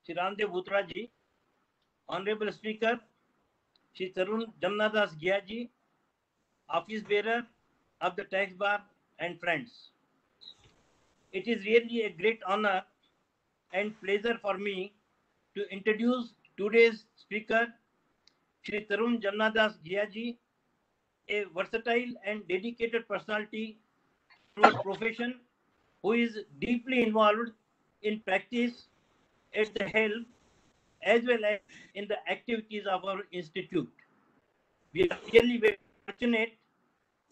Shri Ramdev Bhutra ji, Honorable Speaker, Shri Tarun Jamnadas Ghia ji, Office Bearer of the Tax Bar and friends. It is really a great honor and pleasure for me to introduce today's speaker, Shri Tarun Jamnadas Ghia ji, a versatile and dedicated personality to our profession who is deeply involved in practice at the helm as well as in the activities of our institute. We are really very fortunate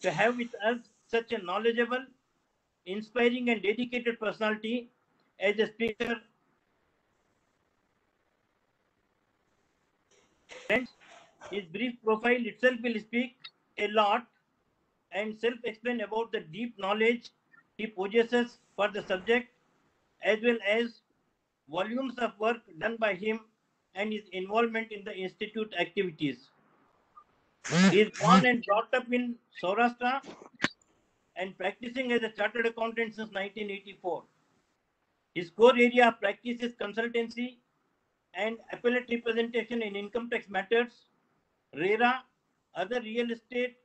to have with us such a knowledgeable, inspiring and dedicated personality as a speaker. Friends, his brief profile itself will speak a lot and self-explain about the deep knowledge he possesses for the subject as well as volumes of work done by him and his involvement in the institute activities. He is born and brought up in Saurashtra and practicing as a chartered accountant since 1984. His core area of practice is consultancy and appellate representation in income tax matters, RERA, other real estate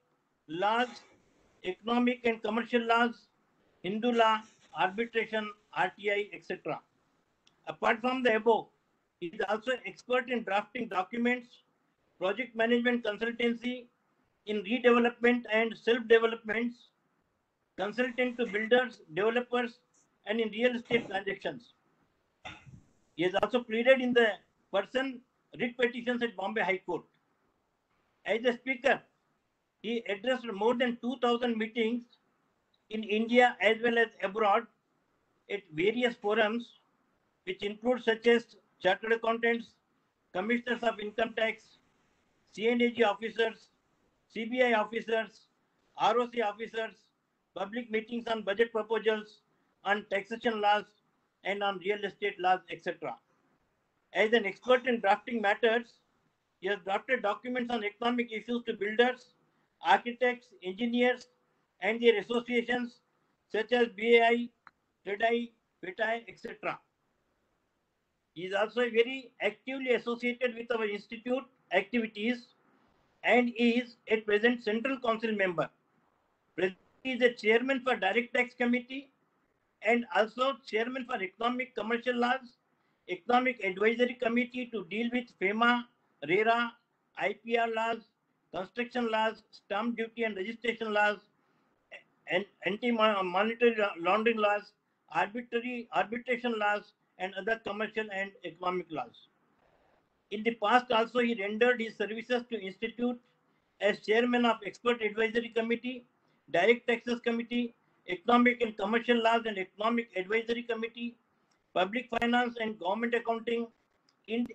laws, economic and commercial laws, Hindu law, arbitration, RTI, etc. Apart from the above, he is also expert in drafting documents, project management consultancy, in redevelopment and self-developments, consultant to builders, developers, and in real estate transactions. He has also pleaded in the person writ petitions at Bombay High Court. As a speaker, he addressed more than 2,000 meetings in India as well as abroad at various forums, which include such as chartered accountants, commissioners of income tax, CNAG officers, CBI officers, ROC officers, public meetings on budget proposals, on taxation laws, and on real estate laws, etc. As an expert in drafting matters, he has drafted documents on economic issues to builders, architects, engineers, and their associations such as BAI, TEDI, PETI, etc. He is also very actively associated with our institute activities and is at present Central Council member. Presently he is a chairman for Direct Tax Committee and also chairman for Economic Commercial Laws, Economic Advisory Committee to deal with FEMA, RERA, IPR laws, construction laws, stamp duty and registration laws, and anti-monetary laundering laws, arbitration laws, and other commercial and economic laws. In the past also, he rendered his services to Institute as chairman of Expert Advisory Committee, Direct Taxes Committee, Economic and Commercial Laws and Economic Advisory Committee, Public Finance and Government Accounting, Ind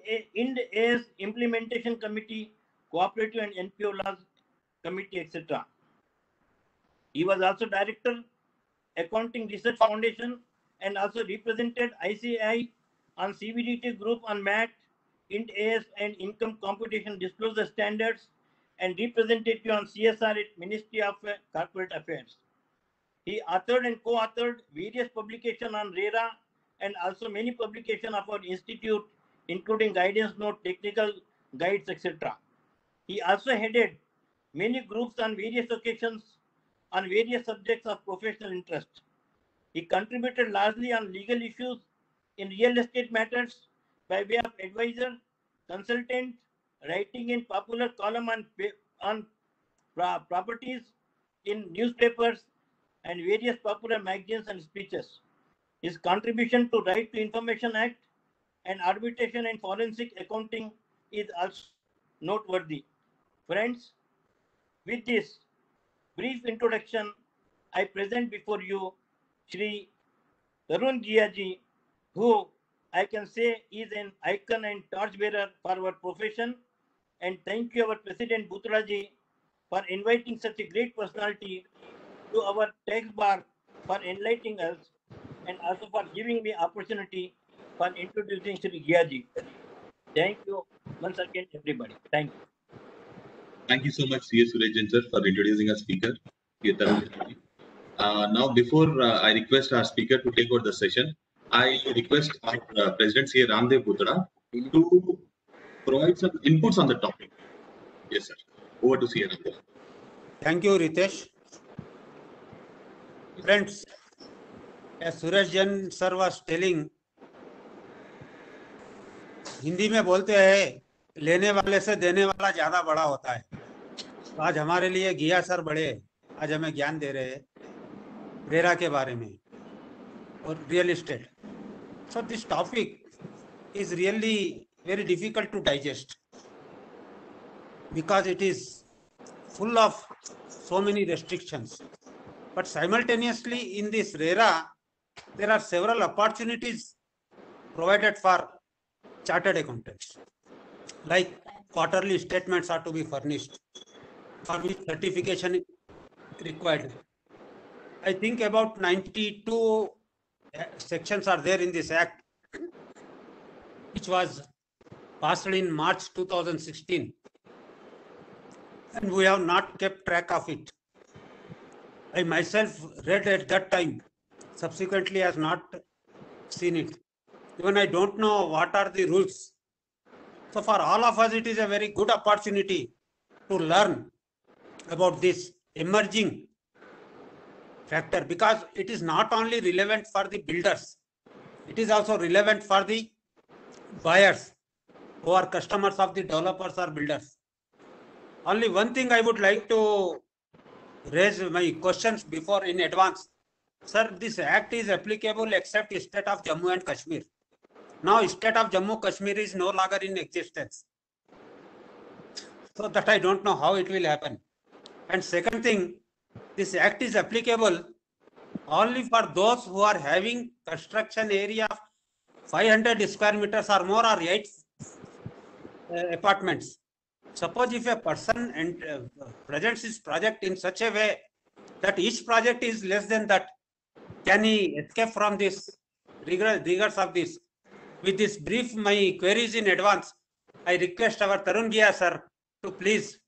AS Implementation Committee, Cooperative and NPO Laws Committee, etc. He was also Director, Accounting Research Foundation, and also represented ICAI on CBDT Group on MAT, Ind AS and Income Computation Disclosure Standards, and representative on CSR at Ministry of Corporate Affairs. He authored and co-authored various publications on RERA and also many publications of our institute, including guidance note, technical guides, etc. He also headed many groups on various occasions on various subjects of professional interest. He contributed largely on legal issues in real estate matters by way of advisor, consultant, writing in popular column on properties in newspapers and various popular magazines and speeches. His contribution to Right to Information Act and arbitration and forensic accounting is also noteworthy. Friends, with this brief introduction, I present before you Shri Tarun Ghia ji, who I can say is an icon and torchbearer for our profession. And thank you, our President Bhutra ji, for inviting such a great personality to our tax bar for enlightening us and also for giving me opportunity for introducing Shri Ghia ji. Thank you once again, everybody. Thank you. Thank you so much, C.S. Surejan sir, for introducing our speaker, Tarun. Now, before I request our speaker to take over the session, I request our President C. Ramdev Bhutra to provide some inputs on the topic. Yes, sir. Over to C. Ramdev. Thank you, Ritesh. Friends, as Suresh Jain sir was telling, Hindi में बोलते हैं लेने वाले से देने वाला ज्यादा बड़ा होता है। तो आज हमारे लिए गिया सर बड़े आज हमें ज्ञान दे रहे हैं रेरा के बारे में और real estate. So this topic is really very difficult to digest because it is full of so many restrictions. But simultaneously in this RERA, there are several opportunities provided for chartered accountants. Like quarterly statements are to be furnished, for which certification required. I think about 92 sections are there in this act, which was passed in March 2016, and we have not kept track of it. I myself read at that time, subsequently has not seen it. Even I don't know what are the rules. So for all of us, it is a very good opportunity to learn about this emerging factor, because it is not only relevant for the builders, it is also relevant for the buyers who are customers of the developers or builders. Only one thing I would like to raise my questions before in advance. Sir, this act is applicable except state of Jammu and Kashmir. Now state of Jammu Kashmir is no longer in existence. So that I don't know how it will happen. And second thing, this act is applicable only for those who are having construction area of 500 square meters or more, or 8 apartments. Suppose if a person presents his project in such a way that each project is less than that, can he escape from this rigors of this? With this brief, my queries in advance, I request our Tarun Ghia sir to please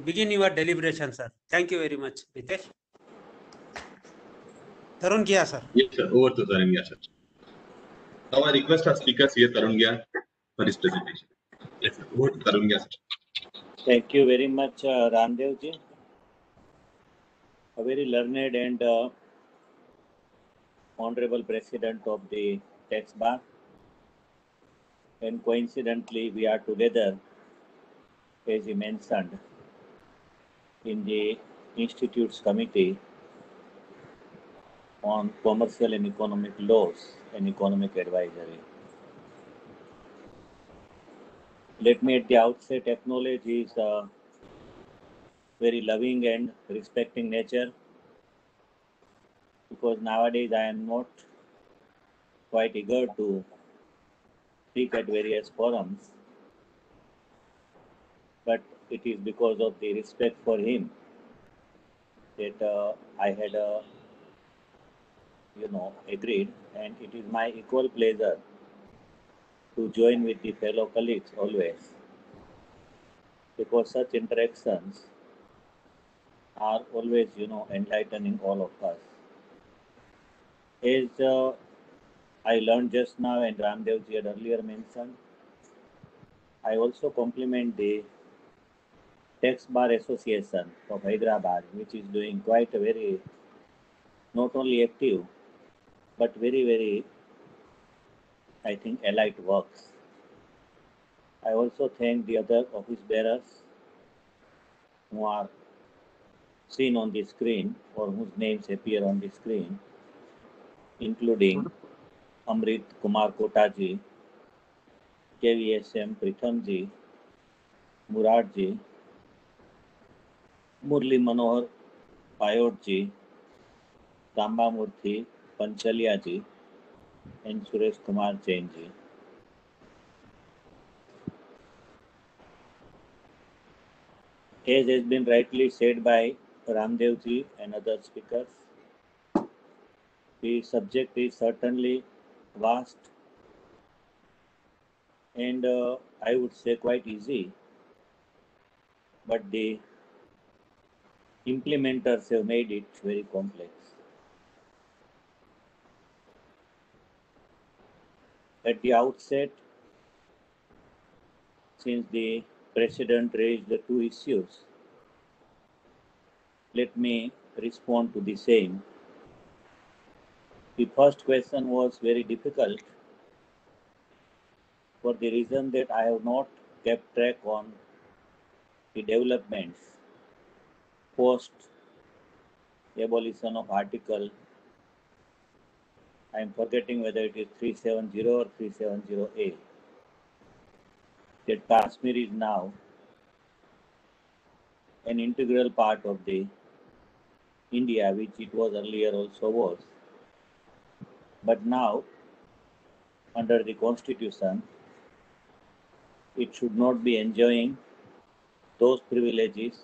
begin your deliberation, sir. Thank you very much, Ritesh. Tarun Ghia sir. Yes, sir. Over to Tarun Ghia, sir. Now I request our speaker, C. Tarun Ghia, for his presentation. Yes, sir. Over to Tarun Ghia, sir. Thank you very much, Ramdev ji. A very learned and honorable president of the tax bar. And coincidentally, we are together, as he mentioned, in the Institute's Committee on Commercial and Economic Laws and Economic Advisory. Let me at the outset acknowledge his very loving and respecting nature, because nowadays I am not quite eager to speak at various forums, but it is because of the respect for him that I had agreed, and it is my equal pleasure to join with the fellow colleagues always, because such interactions are always, enlightening all of us. As I learned just now, and Ramdev ji had earlier mentioned, I also compliment the Tax Bar Association of Hyderabad, which is doing quite a very, not only active, but very, very, I think, elite works. I also thank the other office bearers who are seen on the screen, or whose names appear on the screen, including Amrit Kumar Kotaji, KVSM Prithamji, Muradji, Murli Manohar Payotji, Rambamurthy Panchaliaji, and Suresh Kumar Jainji. As has been rightly said by Ramdev ji and other speakers, the subject is certainly vast and I would say quite easy, but the implementers have made it very complex. At the outset, since the President raised the two issues, let me respond to the same. The first question was very difficult for the reason that I have not kept track on the developments post abolition of article. I am forgetting whether it is 370 or 370A. That Kashmir is now an integral part of the India, which it was earlier also was. But now, under the Constitution, it should not be enjoying those privileges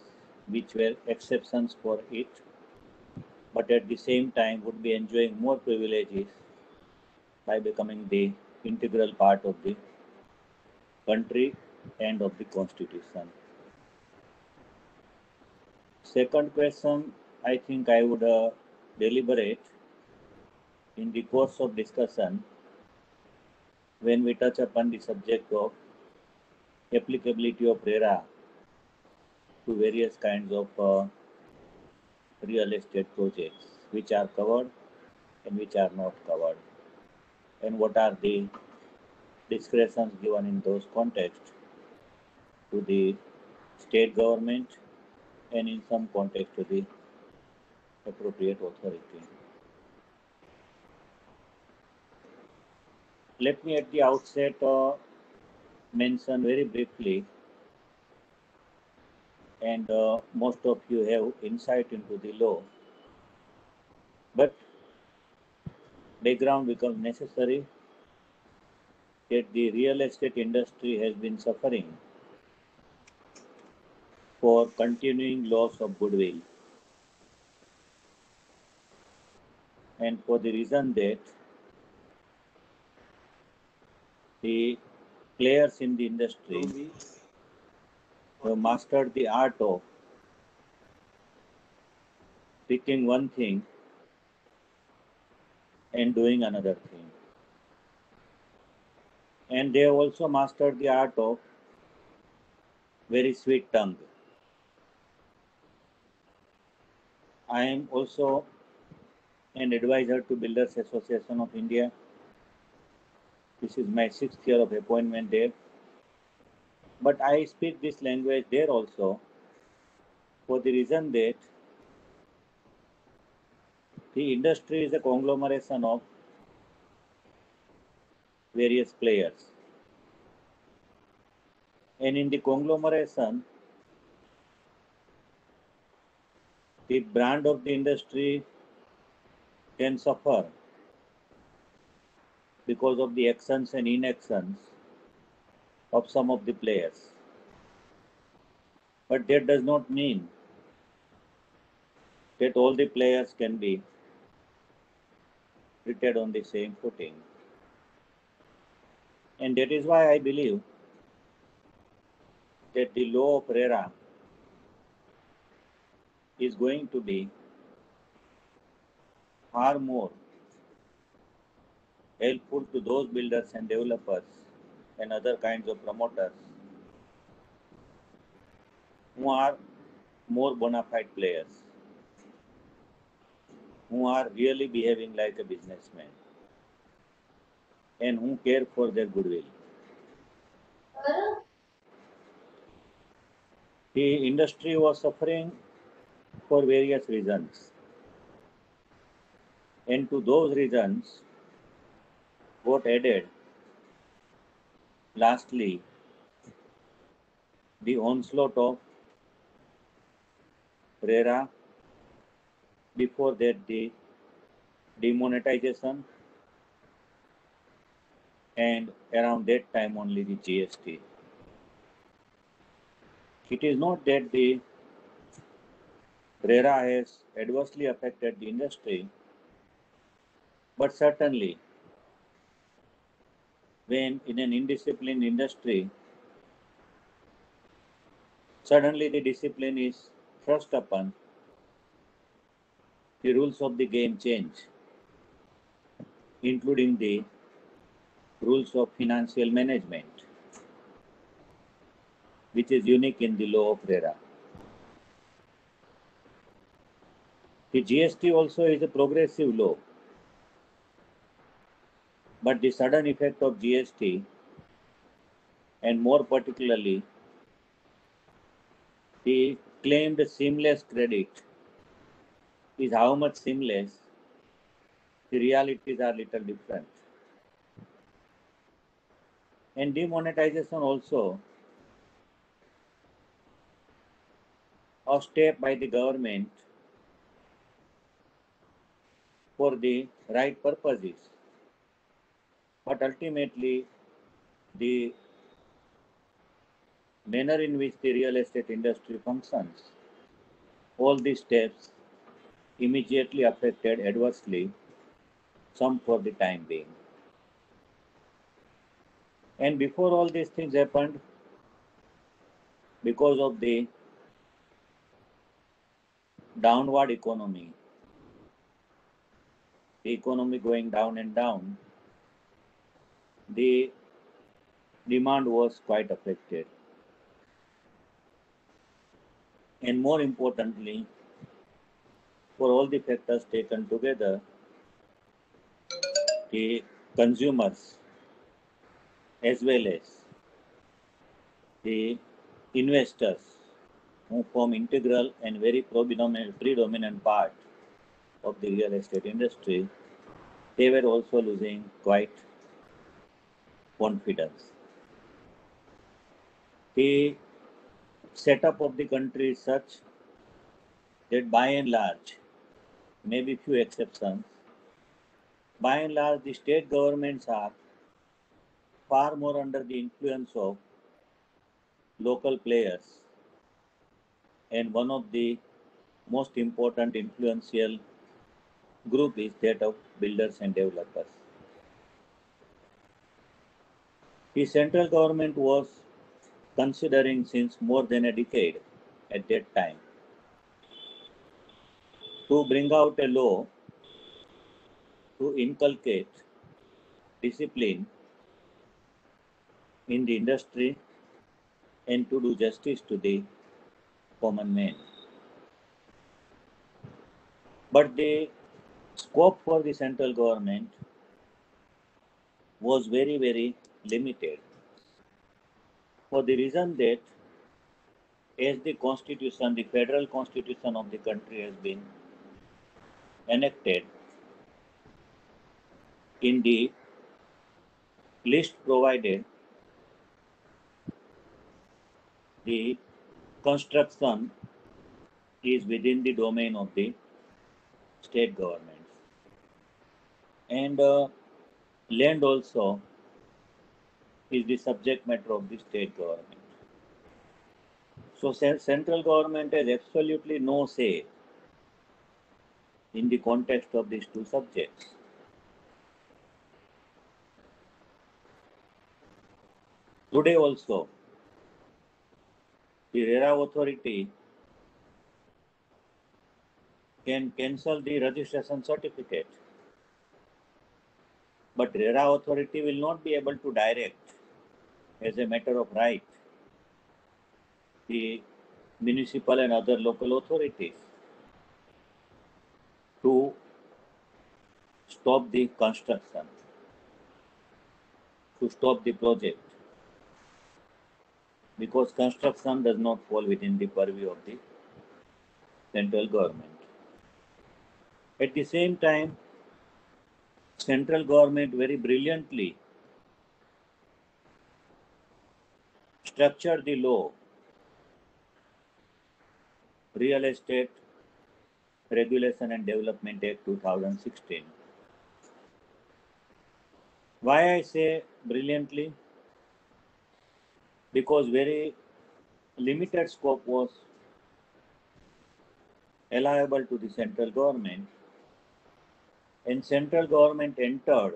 which were exceptions for it, but at the same time would be enjoying more privileges by becoming the integral part of the country and of the Constitution. Second question, I think I would deliberate in the course of discussion when we touch upon the subject of applicability of RERA to various kinds of real estate projects which are covered and which are not covered, and what are the discretions given in those contexts to the state government and in some context to the appropriate authority. Let me at the outset mention very briefly, and most of you have insight into the law, but background becomes necessary, that the real estate industry has been suffering for continuing loss of goodwill, and for the reason that the players in the industry have mastered the art of picking one thing and doing another thing. And they have also mastered the art of very sweet tongue. I am also an advisor to Builders Association of India. This is my 6th year of appointment there. But I speak this language there also for the reason that the industry is a conglomeration of various players. And in the conglomeration, the brand of the industry can suffer because of the actions and inactions of some of the players. But that does not mean that all the players can be treated on the same footing. And that is why I believe that the law of RERA is going to be far more helpful to those builders and developers and other kinds of promoters who are more bona fide players, who are really behaving like a businessman and who care for their goodwill. The industry was suffering for various reasons, and to those reasons got added lastly the onslaught of RERA, before that the demonetization, and around that time only the GST. It is not that the RERA has adversely affected the industry, but certainly when in an indisciplined industry, suddenly the discipline is thrust upon, the rules of the game change, including the rules of financial management, which is unique in the law of RERA. The GST also is a progressive law, but the sudden effect of GST, and more particularly the claimed seamless credit, is how much seamless, the realities are little different. And demonetization also, a step by the government for the right purposes. But ultimately, the manner in which the real estate industry functions, all these steps immediately affected adversely some for the time being. And before all these things happened, because of the downward economy, the economy going down and down, the demand was quite affected. And more importantly, for all the factors taken together, the consumers as well as the investors, who form integral and very predominant part of the real estate industry, they were also losing quite confidence. The setup of the country is such that by and large, maybe few exceptions, by and large the state governments are far more under the influence of local players, and one of the most important influential group is that of builders and developers. The central government was considering since more than a decade at that time to bring out a law to inculcate discipline in the industry and to do justice to the common man. But the scope for the central government was very, very limited, for the reason that as the constitution, the federal constitution of the country has been enacted, in the list provided, the construction is within the domain of the state governments, and land also is the subject matter of the state government. So central government has absolutely no say in the context of these two subjects. Today also, the RERA authority can cancel the registration certificate, but RERA authority will not be able to direct as a matter of right the municipal and other local authorities to stop the construction, to stop the project, because construction does not fall within the purview of the central government. At the same time, central government very brilliantly structured the law, Real Estate Regulation and Development Act 2016. Why I say brilliantly? Because very limited scope was allowable to the central government, and central government entered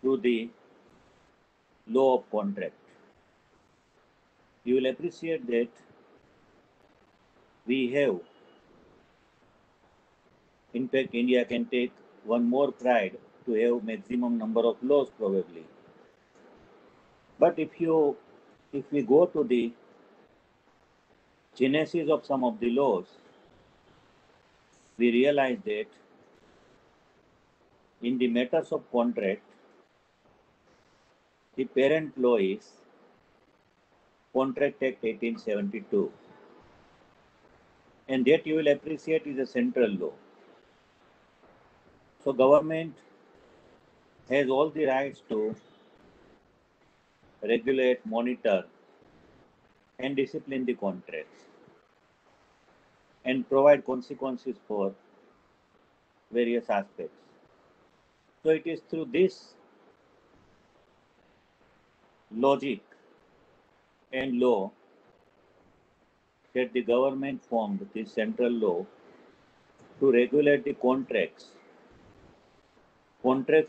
through the law of contract. You will appreciate that we have, in fact, India can take one more pride to have maximum number of laws probably. But if we go to the genesis of some of the laws, we realize that in the matters of contract, the parent law is Contract Act 1872, and that you will appreciate is a central law. So government has all the rights to regulate, monitor, and discipline the contracts and provide consequences for various aspects. So it is through this logic and law that the government formed this central law to regulate the contracts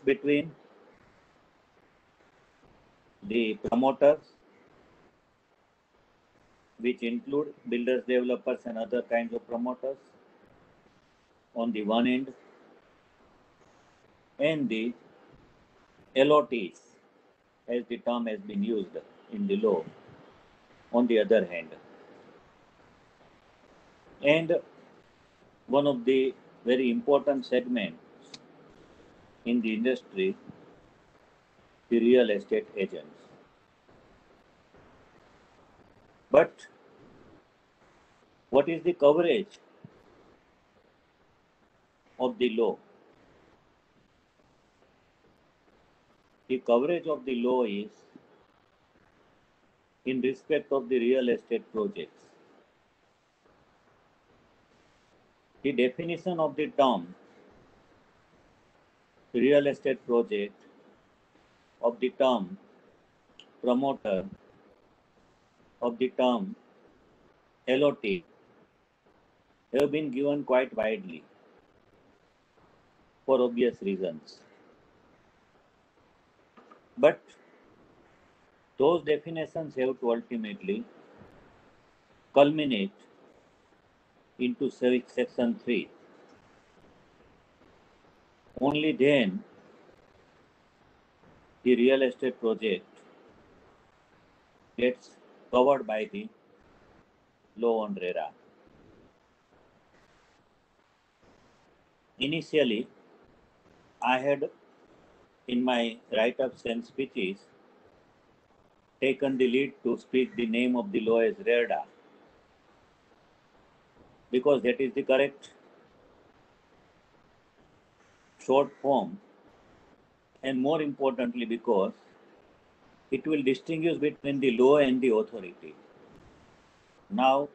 between the promoters, which include builders, developers, and other kinds of promoters on the one end, and the allottees, as the term has been used in the law, on the other hand. And one of the very important segments in the industry, the real estate agents. But what is the coverage of the law? The coverage of the law is in respect of the real estate projects. The definition of the term real estate project, of the term promoter, of the term allottee have been given quite widely for obvious reasons. But those definitions have to ultimately culminate into section 3. Only then the real estate project gets covered by the law on RERA. Initially, I had in my write-ups and speeches taken the lead to speak the name of the law as RERDA, because that is the correct short form, and more importantly because it will distinguish between the law and the authority. Now,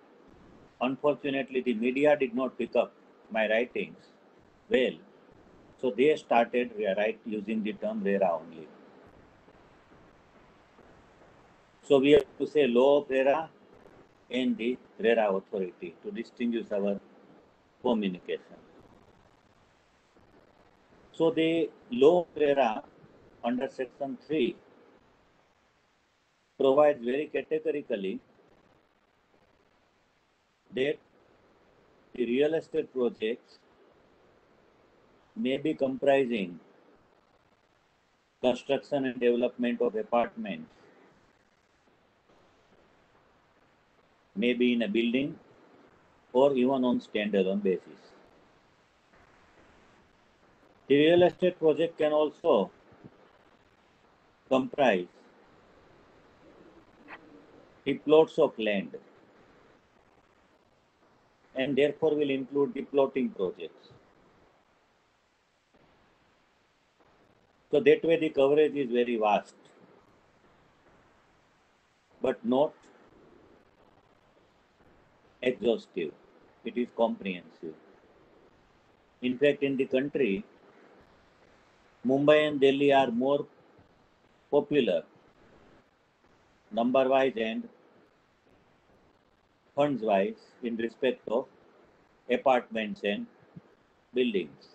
unfortunately, the media did not pick up my writings well, so they started using the term RERA only. So we have to say law of RERA and the RERA authority to distinguish our communication. So the law of RERA under section 3 provides very categorically that the real estate projects may be comprising construction and development of apartments, maybe in a building or even on standalone basis. The real estate project can also comprise the plots of land and therefore will include the plotting projects. So that way the coverage is very vast, but not exhaustive. It is comprehensive. In fact, in the country, Mumbai and Delhi are more popular number-wise and funds-wise in respect of apartments and buildings.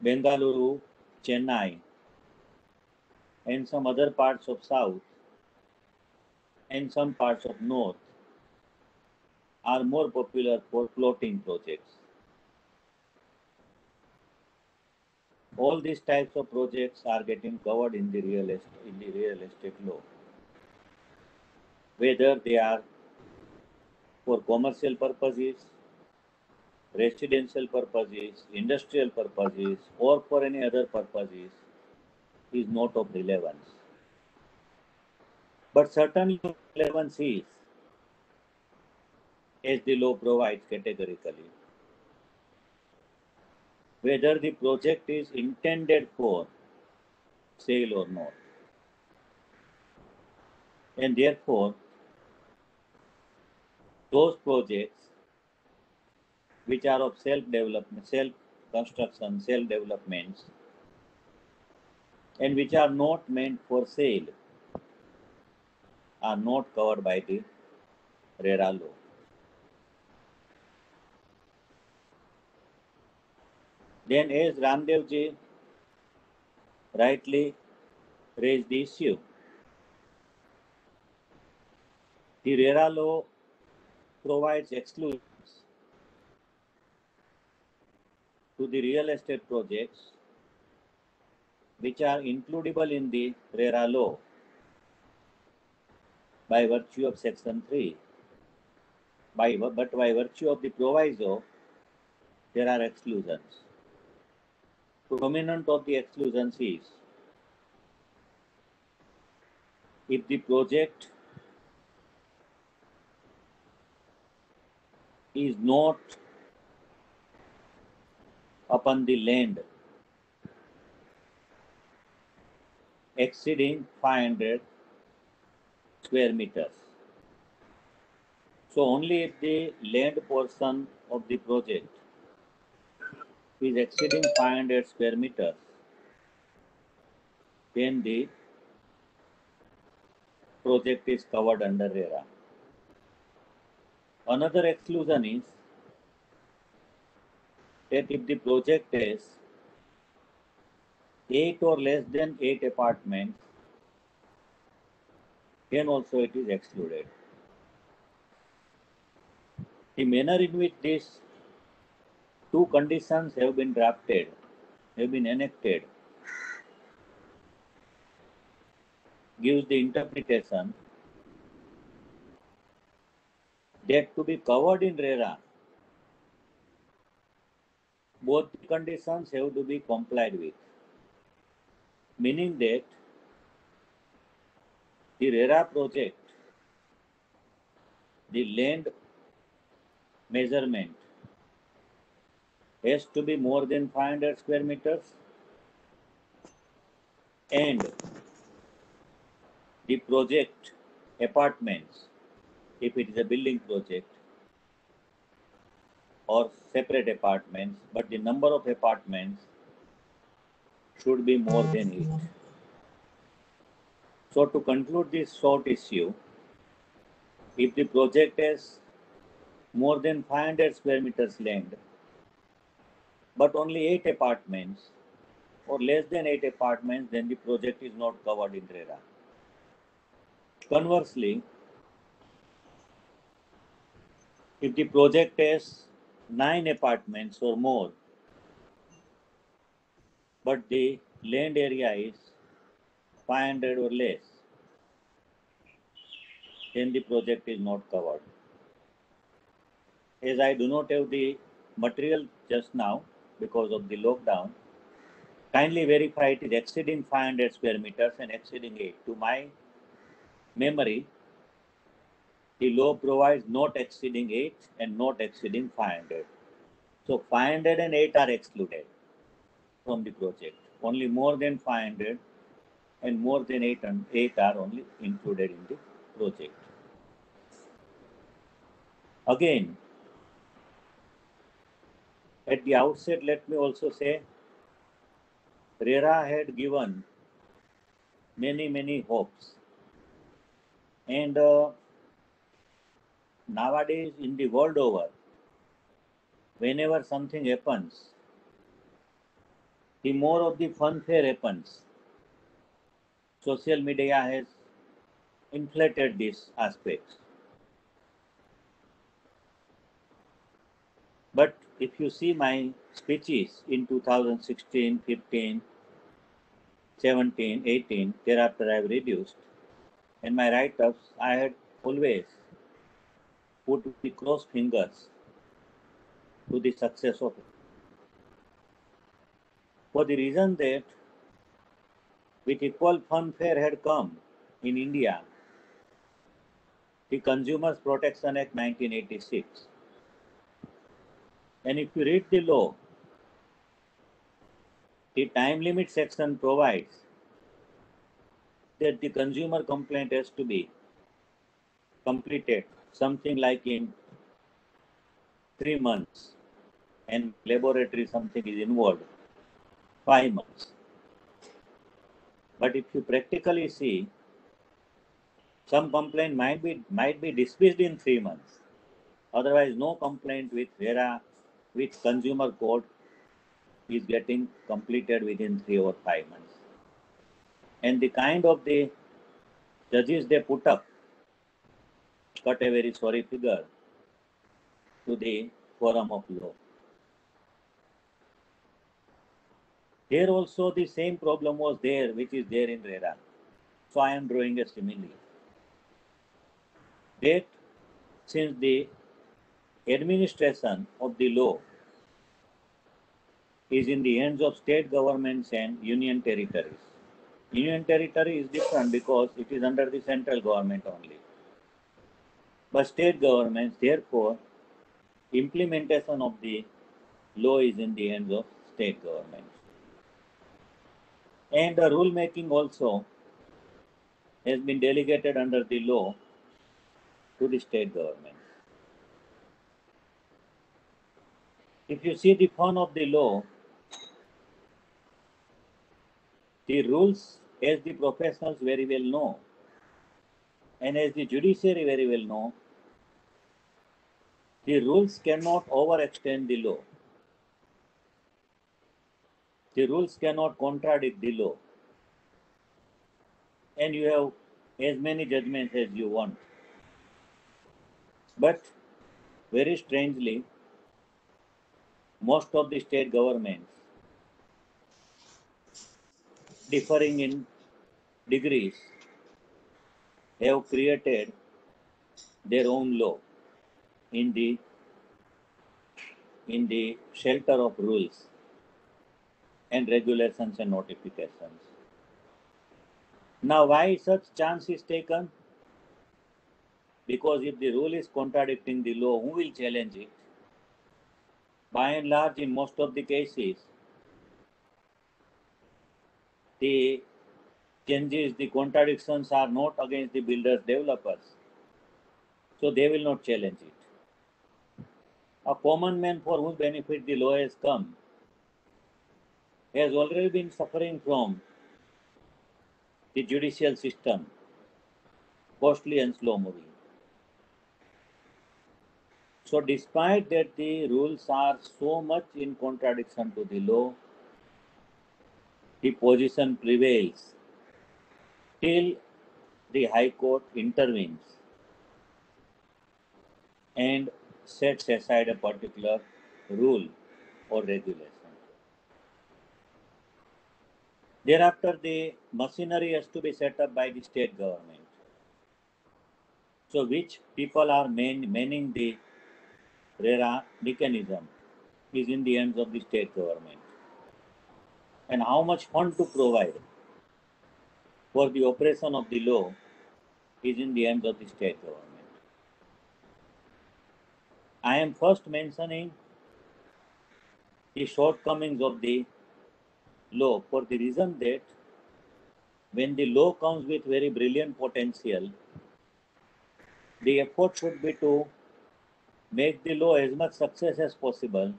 Bengaluru, Chennai, and some other parts of South and some parts of North are more popular for plotting projects. All these types of projects are getting covered in the real estate law, whether they are for commercial purposes, residential purposes, industrial purposes, or for any other purposes, is not of relevance. But certainly relevance is, as the law provides categorically, whether the project is intended for sale or not. And therefore, those projects which are of self-development, self-construction, self-developments, and which are not meant for sale are not covered by the RERA law. Then, as Ramdev ji rightly raised the issue, the RERA law provides exclusions to the real estate projects which are includable in the RERA law by virtue of section 3. But by virtue of the proviso, there are exclusions. Prominent of the exclusions is, if the project is not upon the land exceeding 500 square meters. So only if the land portion of the project is exceeding 500 square meters, then the project is covered under RERA. Another exclusion is that if the project has 8 or less than 8 apartments, then also it is excluded. The manner in which these two conditions have been drafted, have been enacted, gives the interpretation that to be covered in RERA, both the conditions have to be complied with, meaning that the RERA project, the land measurement has to be more than 500 square meters, and the project apartments, if it is a building project, or separate apartments, but the number of apartments should be more than 8. So to conclude this short issue, if the project has more than 500 square meters land, but only 8 apartments or less than 8 apartments, then the project is not covered in RERA. Conversely, if the project has 9 apartments or more, but the land area is 500 or less, then the project is not covered. As I do not have the material just now because of the lockdown, kindly verify it is exceeding 500 square meters and exceeding 8. To my memory, the law provides not exceeding 8 and not exceeding 500. So 500 and 8 are excluded from the project. Only more than 500 and more than 8 are only included in the project. Again, at the outset, let me also say, RERA had given many hopes. And nowadays, in the world over, whenever something happens, the more of the funfair happens. Social media has inflated these aspects. But if you see my speeches in 2016, 15, 17, 18, thereafter I have reduced, and my write-ups, I had always put the cross fingers to the success of it. For the reason that with equal funfair had come in India, the Consumers Protection Act 1986. And if you read the law, the time limit section provides that the consumer complaint has to be completed something like in 3 months, and laboratory something is involved 5 months. But if you practically see, some complaint might be dismissed in 3 months. Otherwise, no complaint with RERA, with consumer court is getting completed within 3 or 5 months. And the kind of the judges they put up cut a very sorry figure to the forum of law. Here also the same problem was there, which is there in RERA. So I am drawing a simile. That since the administration of the law is in the hands of state governments and union territories. Union territory is different because it is under the central government only. But state governments, therefore, implementation of the law is in the hands of state governments. And the rule making also has been delegated under the law to the state government. If you see the fun of the law, the rules, as the professionals very well know, and as the judiciary very well know, the rules cannot overextend the law. The rules cannot contradict the law. And you have as many judgments as you want. But very strangely, most of the state governments, differing in degrees, have created their own law in the shelter of rules and regulations and notifications. Now, why such chance is taken? Because if the rule is contradicting the law, who will challenge it? By and large, in most of the cases, the changes, the contradictions are not against the builders, developers. So they will not challenge it. A common man for whose benefit the law has come has already been suffering from the judicial system, costly and slow moving. So despite that the rules are so much in contradiction to the law, the position prevails till the High Court intervenes and sets aside a particular rule or regulation. Thereafter, the machinery has to be set up by the state government. So which people are manning the RERA mechanism is in the hands of the state government. And how much fund to provide for the operation of the law is in the hands of the state government. I am first mentioning the shortcomings of the law for the reason that when the law comes with very brilliant potential, the effort should be to make the law as much success as possible,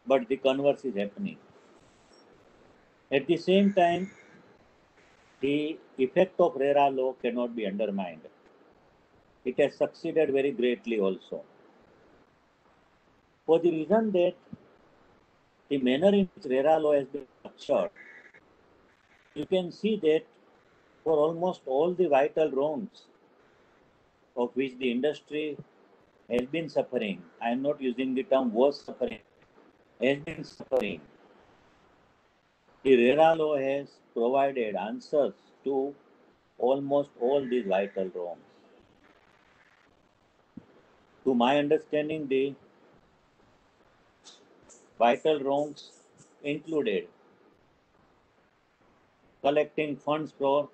but the converse is happening. At the same time, the effect of RERA law cannot be undermined. It has succeeded very greatly also. For the reason that the manner in which RERA law has been structured, you can see that for almost all the vital wrongs of which the industry has been suffering. I am not using the term was suffering, has been suffering. The RERA law has provided answers to almost all these vital wrongs. To my understanding, the vital wrongs included collecting funds for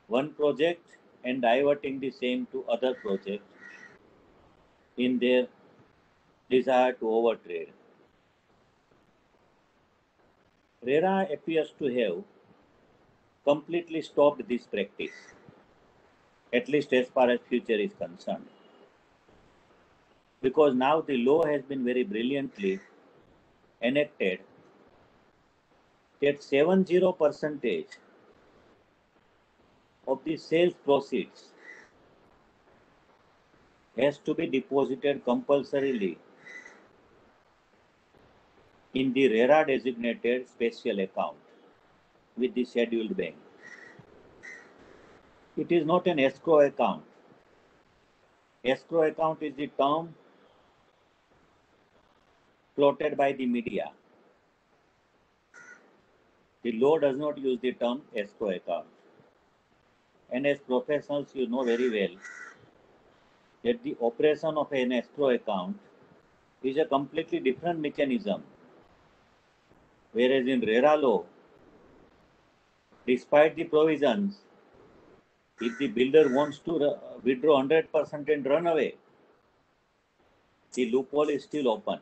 one project and diverting the same to other projects in their desire to overtrade. RERA appears to have completely stopped this practice, at least as far as future is concerned. Because now the law has been very brilliantly enacted that 70% of the sales proceeds has to be deposited compulsorily in the RERA designated special account with the scheduled bank. It is not an escrow account. Escrow account is the term floated by the media. The law does not use the term escrow account. And as professionals, you know very well that the operation of an escrow account is a completely different mechanism. Whereas in RERA law, despite the provisions, if the builder wants to withdraw 100% and run away, the loophole is still open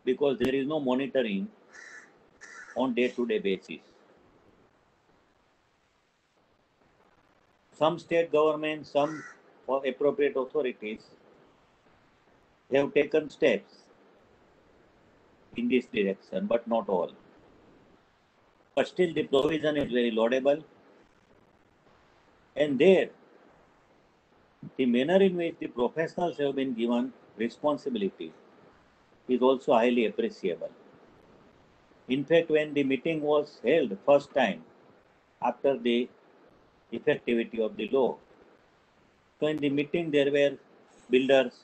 because there is no monitoring on day-to-day basis. Some state governments, some appropriate authorities have taken steps in this direction, but not all. But still the provision is very laudable. And there, the manner in which the professionals have been given responsibility is also highly appreciable. In fact, when the meeting was held first time after the effectivity of the law, so in the meeting there were builders,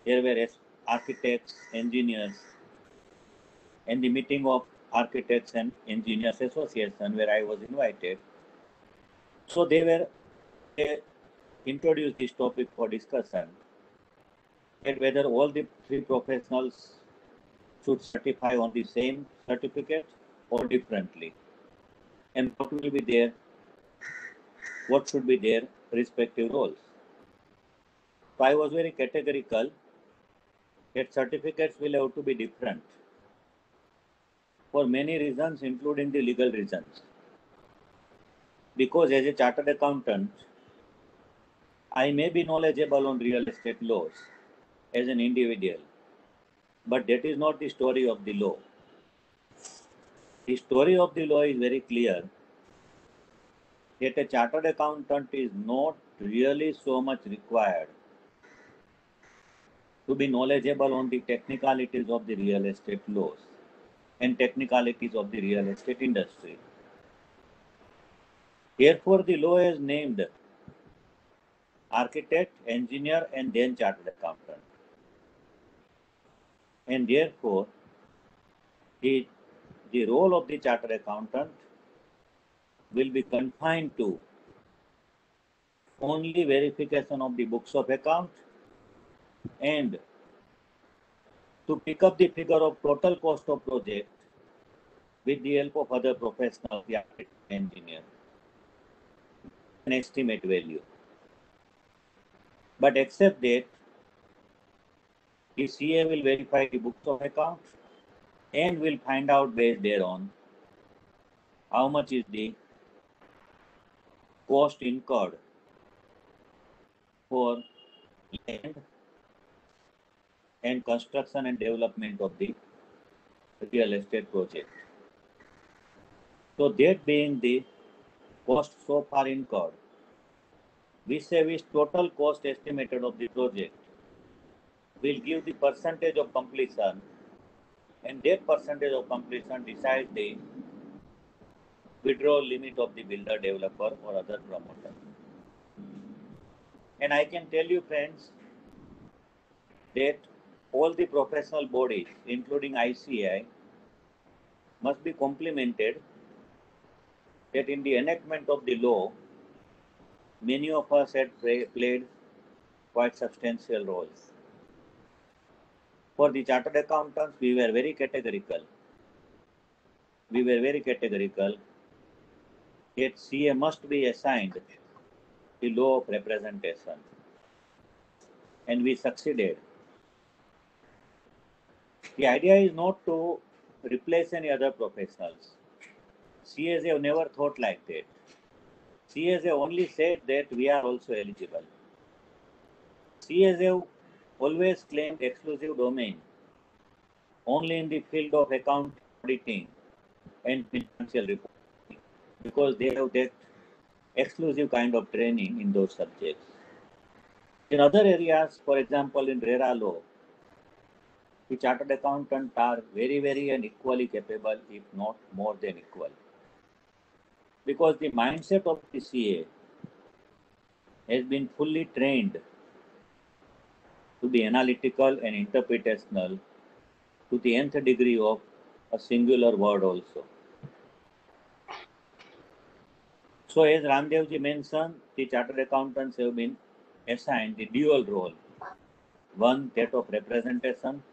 there were architects, engineers, and the meeting of Architects and Engineers Association where I was invited. So they introduced this topic for discussion, and whether all the three professionals should certify on the same certificate or differently, and what will be their, what should be their respective roles. So I was very categorical that certificates will have to be different for many reasons, including the legal reasons. Because as a chartered accountant, I may be knowledgeable on real estate laws as an individual, but that is not the story of the law. The story of the law is very clear that a chartered accountant is not really so much required to be knowledgeable on the technicalities of the real estate laws and technicalities of the real estate industry. Therefore, the law is named architect, engineer, and then chartered accountant. And therefore, the role of the chartered accountant will be confined to only verification of the books of account and to pick up the figure of total cost of project with the help of other professionals, the architect, engineer, an estimate value. But except that, the CA will verify the books of account and will find out based thereon how much is the cost incurred for land and construction and development of the real estate project. So that being the cost so far incurred, vis-a-vis total cost estimated of the project, will give the percentage of completion, and that percentage of completion decides the withdrawal limit of the builder, developer, or other promoter. And I can tell you, friends, that all the professional bodies, including ICAI, must be complimented that in the enactment of the law, many of us had played quite substantial roles. For the chartered accountants, we were very categorical. That CA must be assigned the law of representation. And we succeeded. The idea is not to replace any other professionals. CAs have never thought like that. CAs have only said that we are also eligible. CAs have always claimed exclusive domain only in the field of account auditing and financial reporting because they have that exclusive kind of training in those subjects. In other areas, for example, in RERA law, the chartered accountants are very, very and equally capable, if not more than equal. Because the mindset of the CA has been fully trained to be analytical and interpretational to the nth degree of a singular word also. So as Ramdevji mentioned, the chartered accountants have been assigned the dual role. One, that of representation,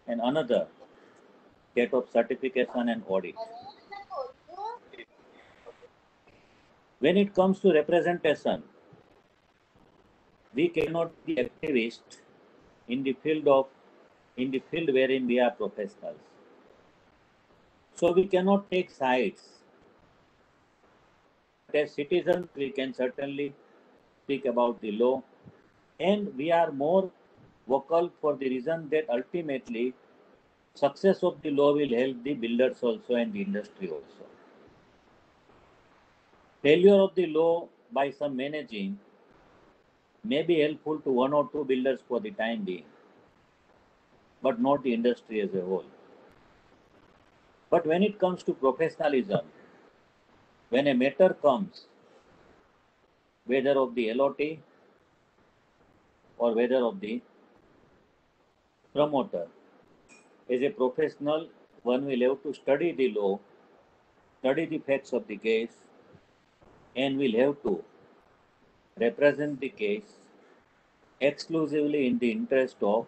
and another, that of certification and audit. When it comes to representation, we cannot be activist in the field wherein we are professionals. So we cannot take sides. As citizens, we can certainly speak about the law, and we are more vocal for the reason that ultimately success of the law will help the builders also and the industry also. Failure of the law by some managing may be helpful to one or two builders for the time being, but not the industry as a whole. But when it comes to professionalism, when a matter comes, whether of the LOT or whether of the promoter, as a professional, one will have to study the law, study the facts of the case, and will have to represent the case exclusively in the interest of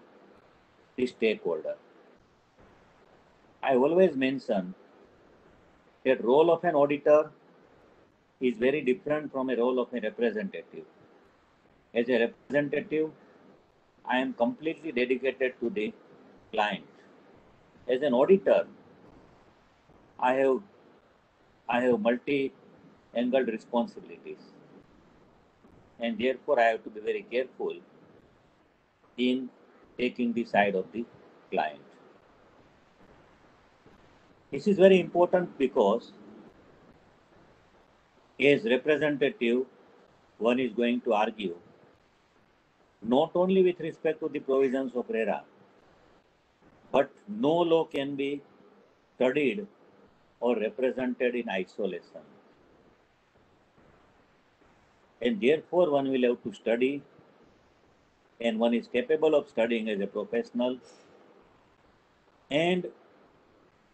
the stakeholder. I always mention that role of an auditor is very different from a role of a representative. As a representative, I am completely dedicated to the client. As an auditor, I have multi-angled responsibilities, and therefore I have to be very careful in taking the side of the client. This is very important because as representative, one is going to argue not only with respect to the provisions of RERA, but no law can be studied or represented in isolation. And therefore, one will have to study, and one is capable of studying as a professional and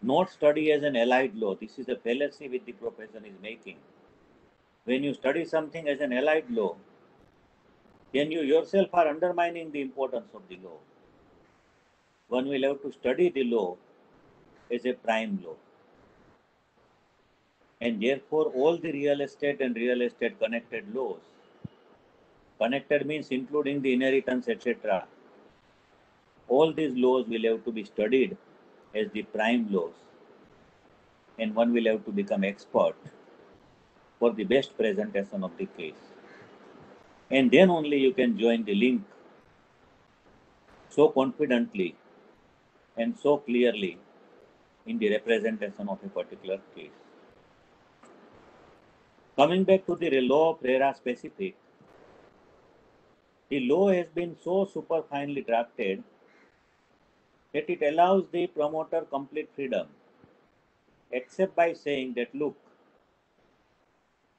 not study as an allied law. This is a fallacy which the profession is making. When you study something as an allied law, then you yourself are undermining the importance of the law. One will have to study the law as a prime law. And therefore, all the real estate and real estate connected laws, connected means including the inheritance, etc., all these laws will have to be studied as the prime laws, and one will have to become expert for the best presentation of the case. And then only you can join the link so confidently and so clearly in the representation of a particular case. Coming back to the law of RERA specific, the law has been so super finely drafted that it allows the promoter complete freedom, except by saying that, look,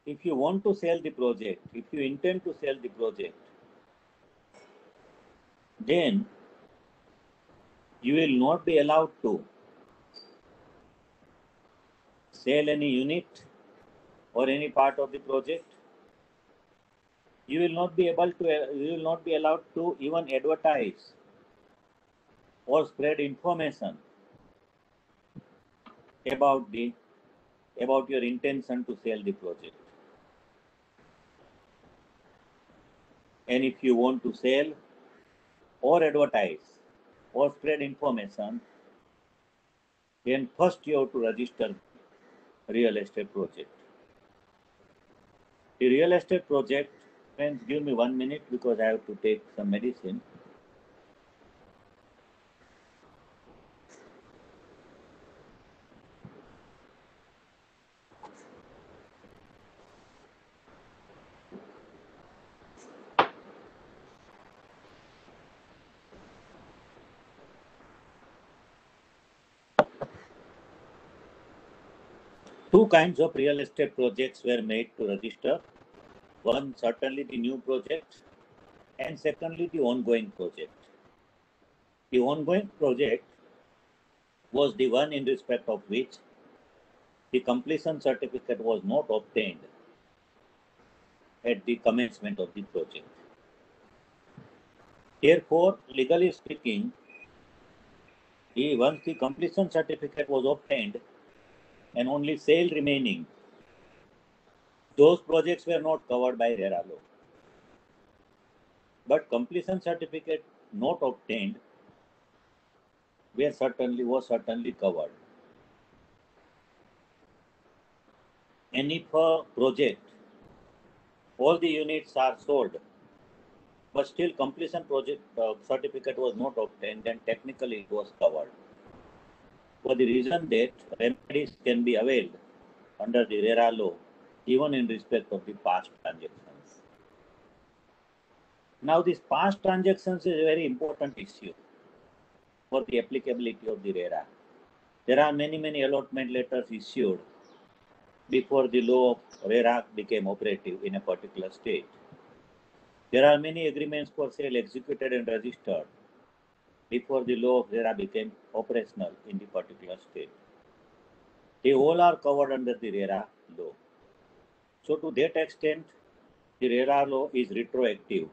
if you want to sell the project, if you intend to sell the project, then you will not be allowed to sell any unit or any part of the project. You will not be allowed to even advertise or spread information about your intention to sell the project. And if you want to sell or advertise or spread information, then first you have to register real estate project. The real estate project, friends, give me 1 minute because I have to take some medicine. Two kinds of real estate projects were made to register. One, certainly the new project, and secondly, the ongoing project. The ongoing project was the one in respect of which the completion certificate was not obtained at the commencement of the project. Therefore, legally speaking, once the completion certificate was obtained and only sale remaining, those projects were not covered by RERA law. But completion certificate not obtained was certainly covered. And if a project, all the units are sold, but still completion project certificate was not obtained, then technically it was covered. For the reason that remedies can be availed under the RERA law, even in respect of the past transactions. Now, this past transactions is a very important issue for the applicability of the RERA. There are many allotment letters issued before the law of RERA became operative in a particular state. There are many agreements for sale executed and registered before the law of RERA became operational in the particular state. They all are covered under the RERA law. So to that extent, the RERA law is retroactive,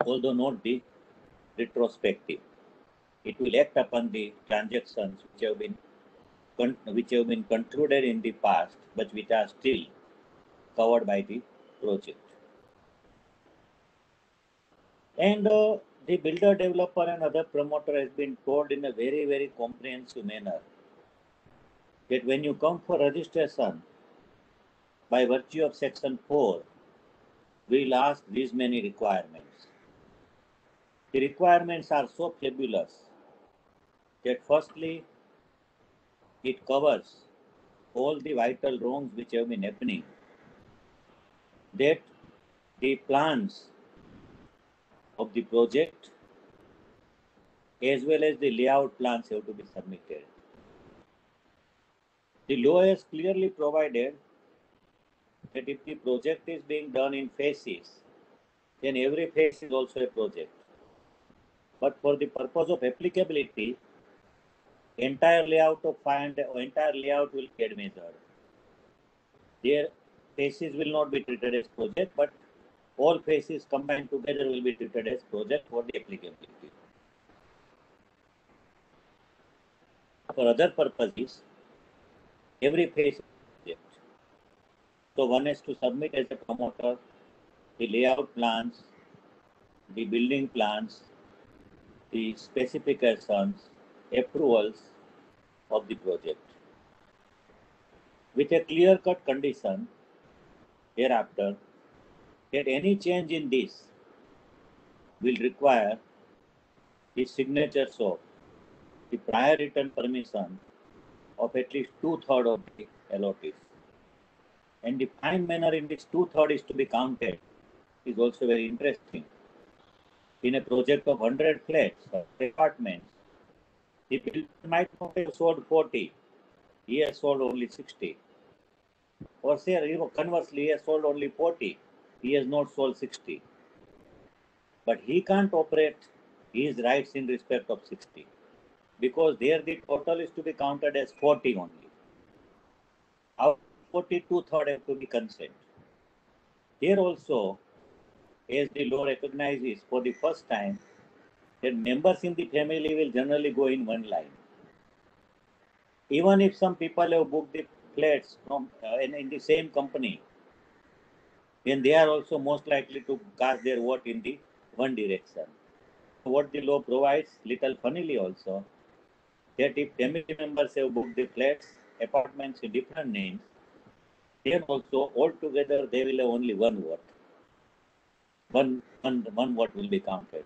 although not the retrospective. It will act upon the transactions which have been concluded in the past, but which are still covered by the project. And the builder, developer, and other promoter has been told in a very comprehensive manner that when you come for registration, by virtue of section 4, we will ask these many requirements. The requirements are so fabulous that firstly, it covers all the vital wrongs which have been happening, that the plans of the project as well as the layout plans have to be submitted. The law has clearly provided that if the project is being done in phases, then every phase is also a project. But for the purpose of applicability, entire layout will get measured. Their phases will not be treated as project, but all phases combined together will be treated as project for the applicability. For other purposes, every phase is project. So one has to submit as a promoter the layout plans, the building plans, the specifications, approvals of the project, with a clear-cut condition thereafter that any change in this will require the signatures of the prior written permission of at least 2/3 of the allottees. And the fine manner in which 2/3 is to be counted is also very interesting. In a project of 100 flats or apartments, the builder might not have sold 40, he has sold only 60. Or say, conversely, he has sold only 40, he has not sold 60. but he can't operate his rights in respect of 60 because there the total is to be counted as 40 only. Out of 40, two-thirds have to be consent. Here also, as the law recognizes for the first time, that members in the family will generally go in one line. Even if some people have booked the flats from in the same company, then they are also most likely to cast their vote in the one direction. What the law provides, little funnily also, that if family members have booked the flats, apartments in different names, then also altogether they will have only one vote. One vote will be counted.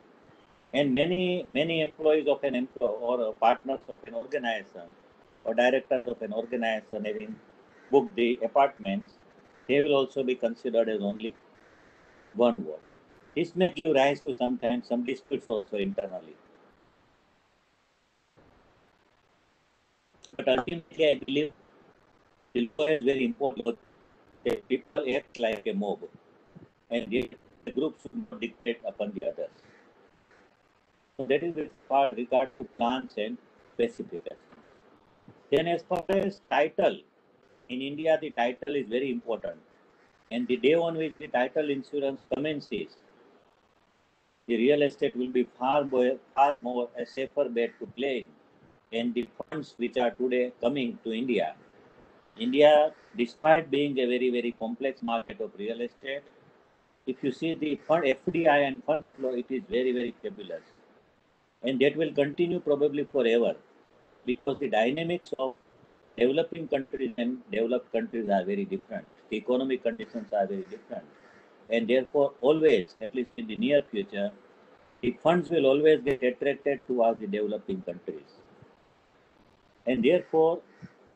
And many employees of an employer or partners of an organization or directors of an organization having booked the apartments, they will also be considered as only one vote. This may give rise to sometimes some disputes also internally. But ultimately, I believe the law is very important that people act like a mob and the group should not dictate upon the others. So that is with regard to plans and specifications. Then as far as title, in India the title is very important. And the day on which the title insurance commences, the real estate will be far more a safer bet to play in. And the funds which are today coming to India, despite being a very complex market of real estate, if you see the fund FDI and fund flow, it is very fabulous. And that will continue probably forever because the dynamics of developing countries and developed countries are very different. The economic conditions are very different. And therefore, always, at least in the near future, the funds will always get attracted towards the developing countries. And therefore,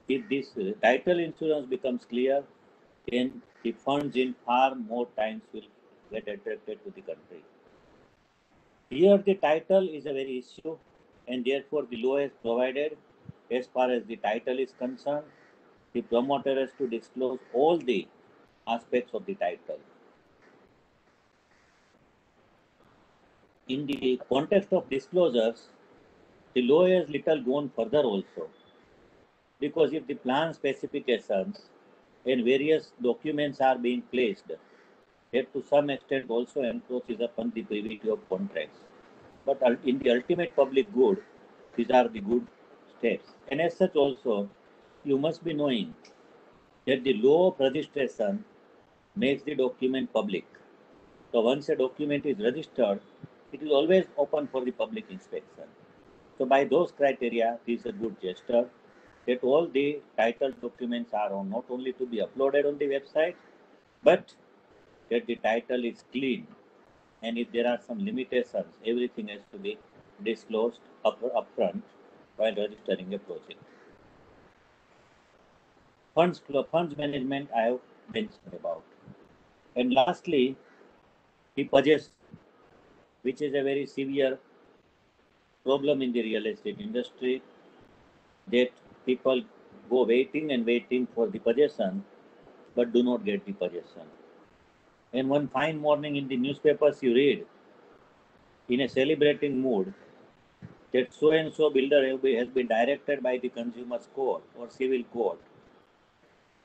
if this title insurance becomes clear, then the funds in far more times will get attracted to the country. Here the title is a very issue, and therefore the law has provided, as far as the title is concerned, the promoter has to disclose all the aspects of the title. In the context of disclosures, the law has little gone further also, because if the plan specifications and various documents are being placed, that to some extent also encroaches upon the privilege of contracts. But in the ultimate public good, these are the good steps. And as such also, you must be knowing that the law of registration makes the document public. So once a document is registered, it is always open for the public inspection. So by those criteria, this is a good gesture that all the title documents are not only to be uploaded on the website, but that the title is clean. And if there are some limitations, everything has to be disclosed upfront while registering a project. Funds management I have mentioned about. And lastly, the purchase, which is a very severe problem in the real estate industry, that people go waiting for the possession, but do not get the possession. And one fine morning in the newspapers you read, in a celebrating mood, that so and so builder has been directed by the consumer's court or civil court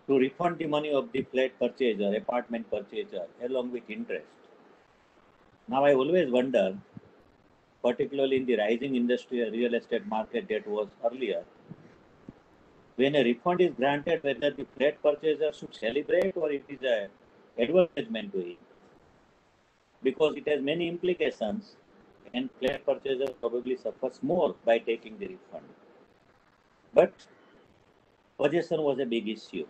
to refund the money of the flat purchaser, apartment purchaser, along with interest. Now I always wonder, particularly in the rising industry real estate market that was earlier, when a refund is granted, whether the flat purchaser should celebrate or it is an advertisement to him, because it has many implications, and flat purchaser probably suffers more by taking the refund. But possession was a big issue.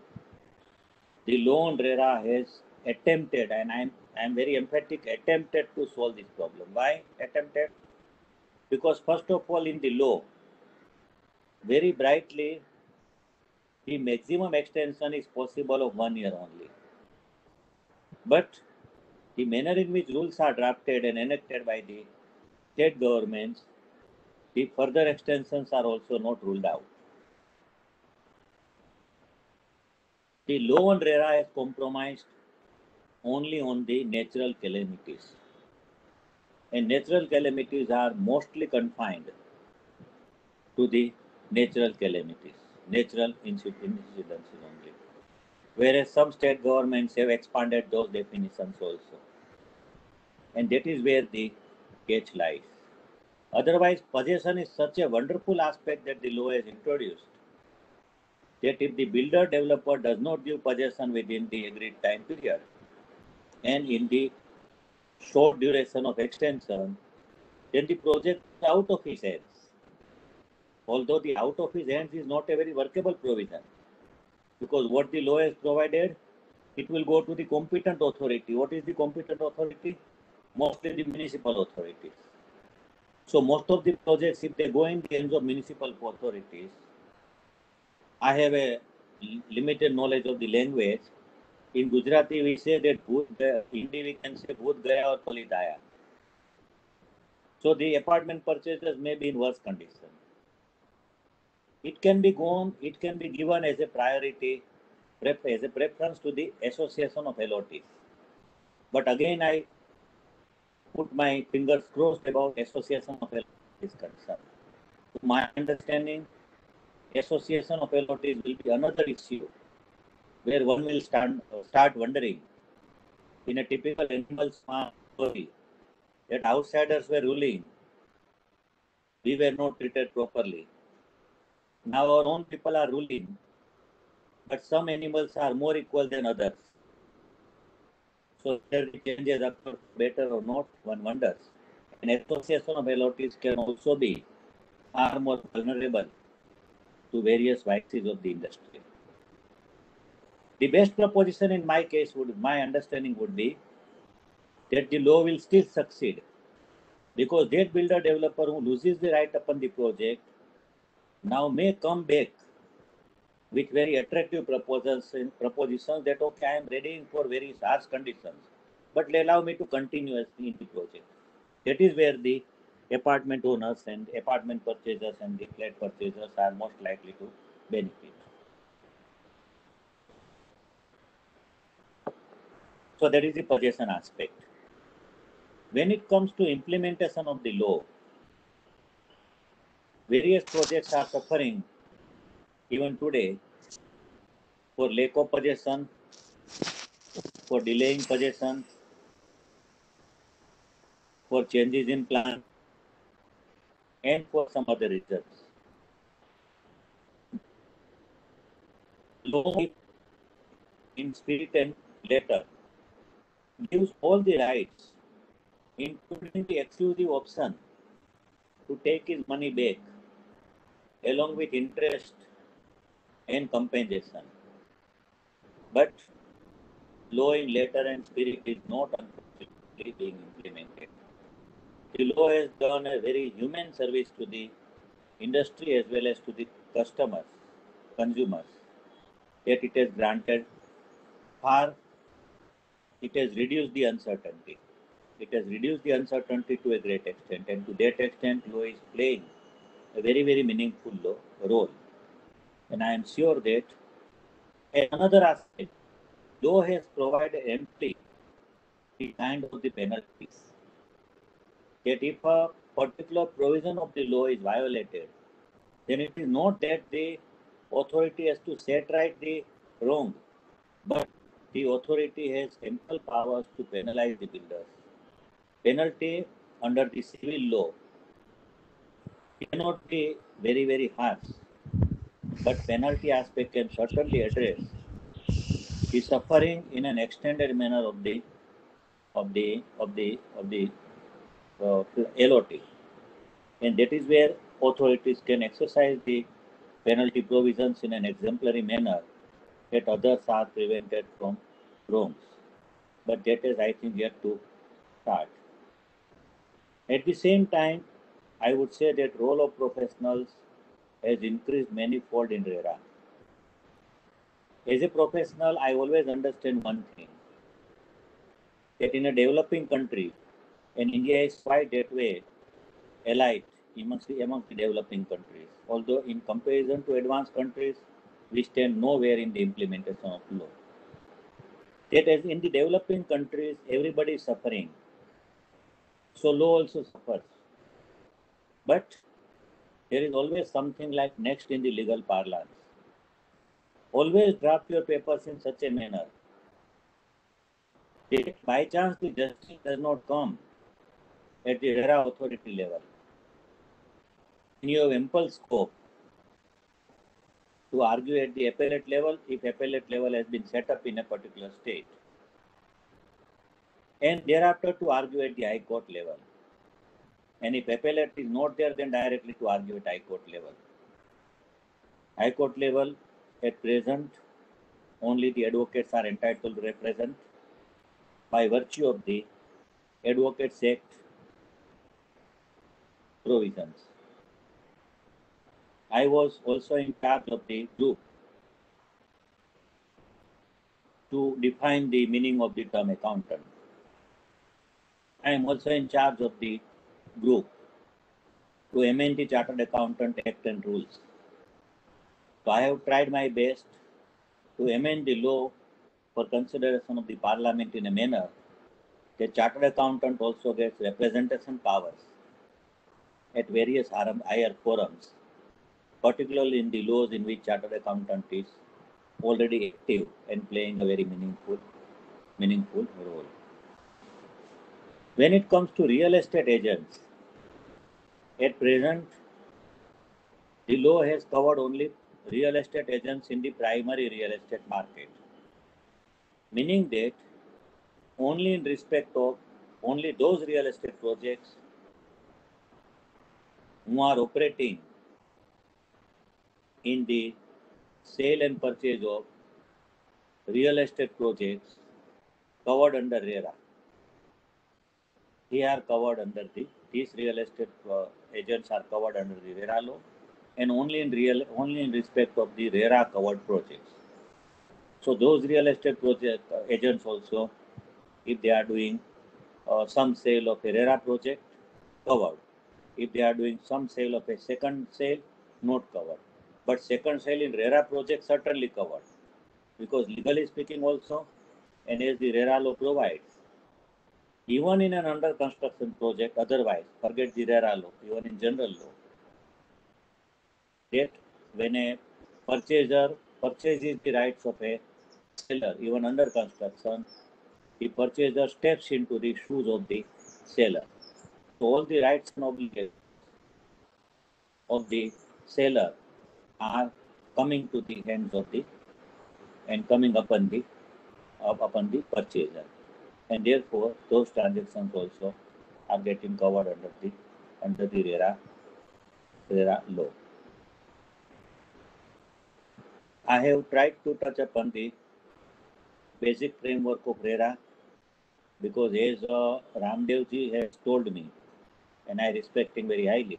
The law on RERA has attempted, and I'm very emphatic, attempted to solve this problem. Why attempted? Because first of all, in the law, very brightly, the maximum extension is possible of 1 year only. But the manner in which rules are drafted and enacted by the state governments, the further extensions are also not ruled out. The law on RERA has compromised only on the natural calamities. and natural calamities are mostly confined to the natural calamities, natural incidences only. Whereas some state governments have expanded those definitions also. And that is where the catch lies. Otherwise, possession is such a wonderful aspect that the law has introduced, that if the builder developer does not give possession within the agreed time period and in the short duration of extension, then the project is out of his hands. Although the out of his hands is not a very workable provision, because what the law has provided, it will go to the competent authority. What is the competent authority? Mostly the municipal authorities. So most of the projects, if they go in the hands of municipal authorities, I have a limited knowledge of the language. In Gujarati, we say that Hindi we can say Bhut Gaya or Pali Daya. So the apartment purchasers may be in worse condition. It can be given as a priority, as a preference to the association of LOTs. But again, I put my fingers crossed about association of LOTs is concerned. To my understanding, association of LOTs will be another issue where one will start wondering, in a typical animal farm story, that outsiders were ruling, we were not treated properly. Now our own people are ruling, but some animals are more equal than others. So whether the changes occur better or not, one wonders. An association of LOTs can also be far more vulnerable to various vices of the industry. The best proposition in my case my understanding would be that the law will still succeed, because that builder developer who loses the right upon the project now may come back with very attractive propositions that, okay, I am ready for very harsh conditions, but allow me to continue in the project. That is where the apartment owners and apartment purchasers and the flat purchasers are most likely to benefit. So that is the possession aspect. When it comes to implementation of the law, various projects are suffering even today for lack of possession, for delaying possession, for changes in plan, and for some other reasons. Law, in spirit and letter, gives all the rights, including the exclusive option to take his money back, along with interest and compensation. But law in letter and spirit is not unfortunately being implemented. The law has done a very human service to the industry as well as to the consumers, yet it has granted it has reduced the uncertainty. It has reduced the uncertainty to a great extent, and to that extent, law is playing a very, very meaningful role. And I am sure that another aspect, law has provided amply the kind of the penalties. That if a particular provision of the law is violated, then it is not that the authority has to set right the wrong, but the authority has ample powers to penalize the builders. Penalty under the civil law cannot be very, very harsh, but penalty aspect can certainly address the suffering in an extended manner of the LOT, and that is where authorities can exercise the penalty provisions in an exemplary manner that others are prevented from wrongs. But that is, I think, yet to start. At the same time, I would say that role of professionals has increased manifold in RERA. As a professional, I always understand one thing, that in a developing country, and India is quite that way, elite amongst the developing countries. Although in comparison to advanced countries, we stand nowhere in the implementation of law. That as in the developing countries, everybody is suffering. So law also suffers. But there is always something like next in the legal parlance. Always draft your papers in such a manner that by chance the justice does not come at the RERA authority level, and you have ample scope to argue at the appellate level if appellate level has been set up in a particular state, and thereafter to argue at the High Court level. And if appellate is not there, then directly to argue at High Court level. High Court level, at present, only the advocates are entitled to represent by virtue of the Advocates Act provisions. I was also in charge of the group to define the meaning of the term accountant. I am also in charge of the group to amend the Chartered Accountant Act and rules. So I have tried my best to amend the law for consideration of the Parliament in a manner that Chartered Accountant also gets representation powers at various higher forums, particularly in the laws in which Chartered Accountant is already active and playing a very meaningful role. When it comes to real estate agents, at present, the law has covered only real estate agents in the primary real estate market, meaning that only in respect of only those real estate projects who are operating in the sale and purchase of real estate projects covered under RERA. They are covered under these real estate agents are covered under the RERA law, and only in respect of the RERA covered projects. So those real estate project agents also, if they are doing some sale of a RERA project, covered. If they are doing some sale of a second sale, not covered. But second sale in RERA project certainly covered, because legally speaking also, and as the RERA law provides, even in an under construction project, otherwise, forget the RERA law, even in general law, that when a purchaser purchases the rights of a seller, even under construction, the purchaser steps into the shoes of the seller. So all the rights and obligations of the seller are coming to the hands of the and coming upon the purchaser, and therefore those transactions also are getting covered under the RERA law. I have tried to touch upon the basic framework of RERA, because as Ramdev ji has told me, and I respect him very highly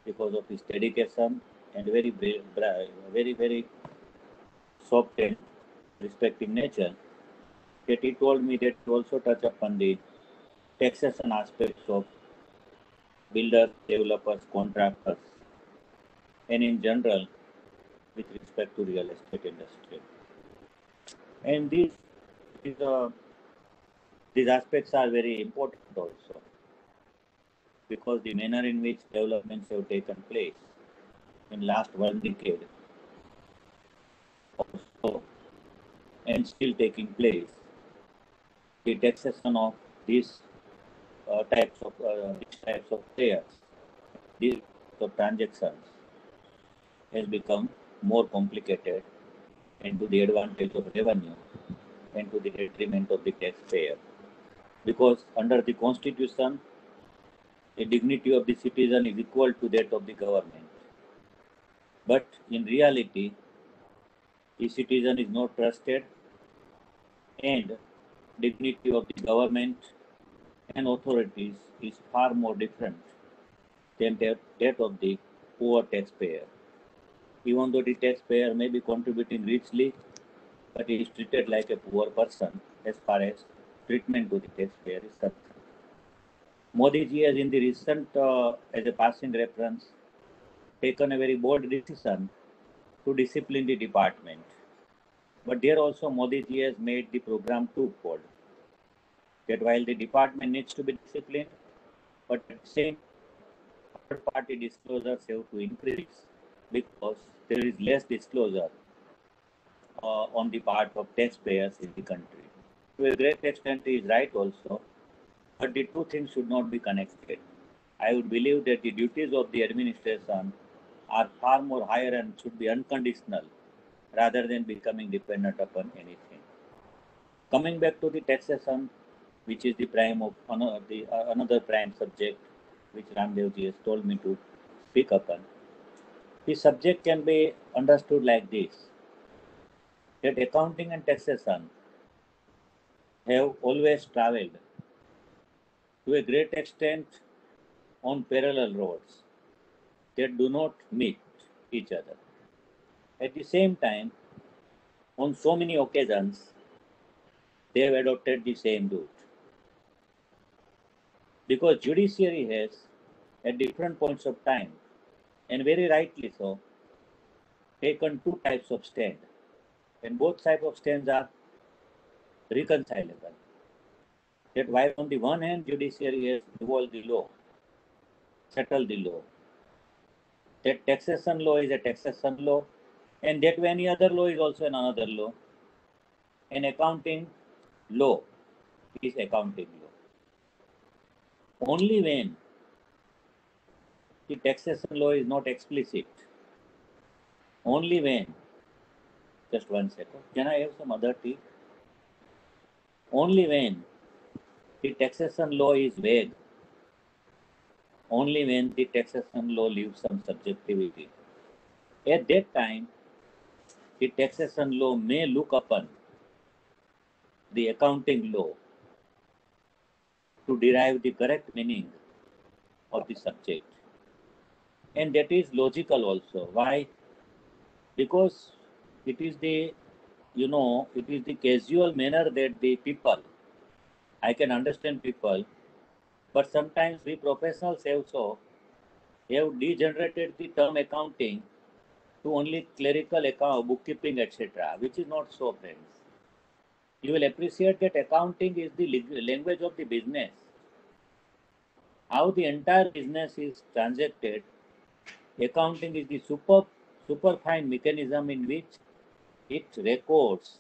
because of his dedication and very soft and respecting nature, that he told me that to also touch upon the taxation aspects of builders, developers, contractors, and in general with respect to real estate industry. And these aspects are very important also, because the manner in which developments have taken place in last 1 decade also, and still taking place, the taxation of these types of players, these types of transactions has become more complicated and to the advantage of revenue and to the detriment of the taxpayer. Because under the Constitution, the dignity of the citizen is equal to that of the government. But in reality, the citizen is not trusted, and dignity of the government and authorities is far more different than that of the poor taxpayer. Even though the taxpayer may be contributing richly, but he is treated like a poor person as far as treatment to the taxpayer is concerned. Modi ji has in the recent, as a passing reference, taken a very bold decision to discipline the department. But there also Modi ji has made the program twofold. That while the department needs to be disciplined, but at the same third-party disclosures have to increase because there is less disclosure on the part of taxpayers in the country. To a great extent, he is right also, but the two things should not be connected. I would believe that the duties of the administration are far more higher and should be unconditional rather than becoming dependent upon anything. Coming back to the taxation, which is the prime of another prime subject which Ramdevji has told me to speak upon. The subject can be understood like this, that accounting and taxation have always traveled to a great extent on parallel roads that do not meet each other. At the same time, on so many occasions, they have adopted the same route. Because judiciary has, at different points of time, and very rightly so, taken two types of stand. And both types of stands are reconcilable. That while on the one hand, judiciary has evolved the law, settled the law, that taxation law is a taxation law, and that any other law is also another law. And accounting law is accounting law. Only when the taxation law is not explicit, only when, just 1 second, can I have some other tea? Only when the taxation law is vague, only when the taxation law leaves some subjectivity. At that time, the taxation law may look upon the accounting law to derive the correct meaning of the subject. And that is logical also. Why? Because it is the, it is the casual manner that the people, I can understand people, but sometimes we professionals also have degenerated the term accounting to only clerical account, bookkeeping, etc., which is not so, friends. You will appreciate that accounting is the language of the business. How the entire business is transacted, accounting is the superfine mechanism in which it records,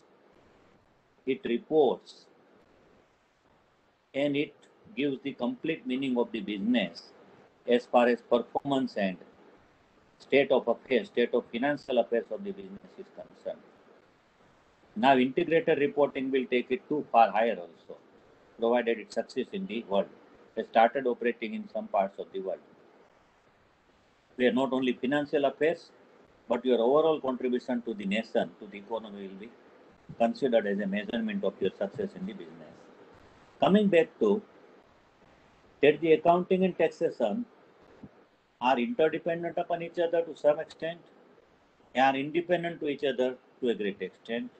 it reports, and it gives the complete meaning of the business as far as performance and state of affairs, state of financial affairs of the business is concerned. Now, integrated reporting will take it too far higher also, provided it succeeds in the world. It started operating in some parts of the world, where not only financial affairs, but your overall contribution to the nation, to the economy will be considered as a measurement of your success in the business. Coming back to that, the accounting and taxation are interdependent upon each other to some extent, are independent to each other to a great extent.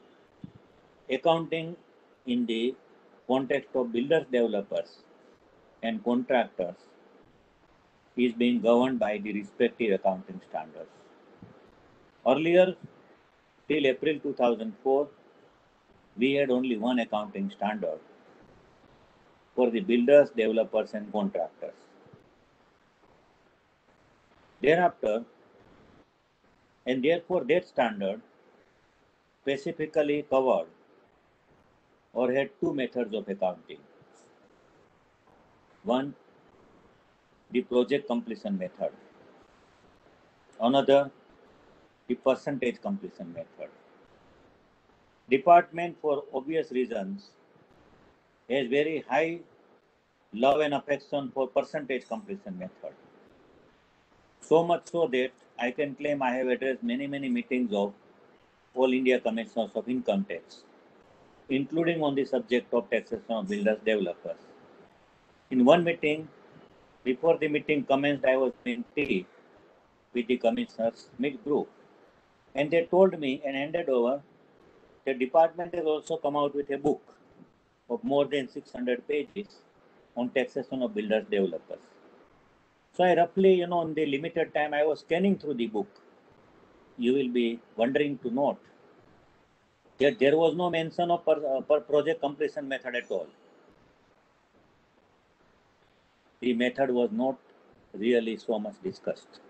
Accounting in the context of builders, developers, and contractors is being governed by the respective accounting standards. Earlier, till April 2004, we had only one accounting standard for the builders, developers, and contractors. Thereafter, and therefore that standard specifically covered or had two methods of accounting. One, the project completion method. Another, the percentage completion method. Department, for obvious reasons, has very high love and affection for percentage completion method. So much so that I can claim I have addressed many meetings of All India Commissioners of Income Tax, including on the subject of taxation of builders, developers. In one meeting, before the meeting commenced, I was in tea with the commissioners, mixed group, and they told me and handed over, the department has also come out with a book of more than 600 pages on taxation of builders, developers. So I roughly, in the limited time, I was scanning through the book. You will be wondering to note that there was no mention of per project completion method at all. the method was not really so much discussed.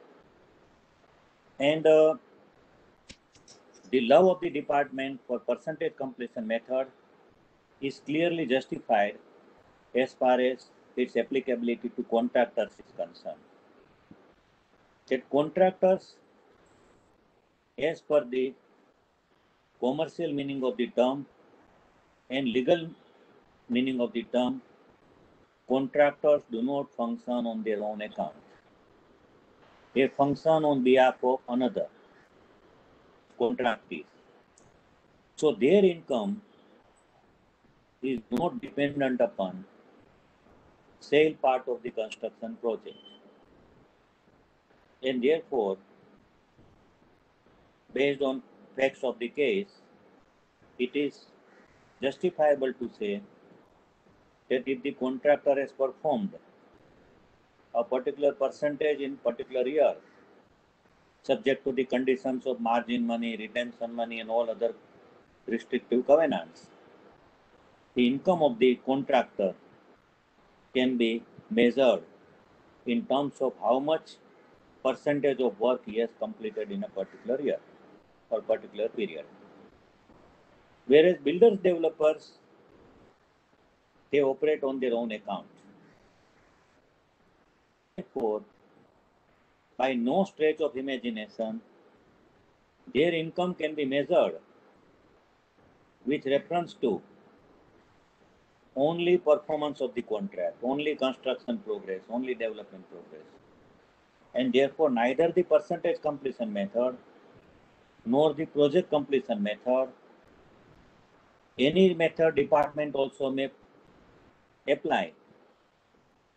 And the love of the department for percentage completion method is clearly justified as far as its applicability to contractors is concerned. That contractors, as per the commercial meaning of the term and legal meaning of the term, contractors do not function on their own account. They function on behalf of another contractee. So their income is not dependent upon sale part of the construction project. And therefore, based on facts of the case, it is justifiable to say that if the contractor has performed a particular percentage in particular year, subject to the conditions of margin money, retention money, and all other restrictive covenants, the income of the contractor can be measured in terms of how much percentage of work he has completed in a particular year or particular period. Whereas builders, developers, they operate on their own account. Therefore, by no stretch of imagination, their income can be measured with reference to only performance of the contract, only construction progress, only development progress. And therefore, neither the percentage completion method nor the project completion method, any method department also may apply.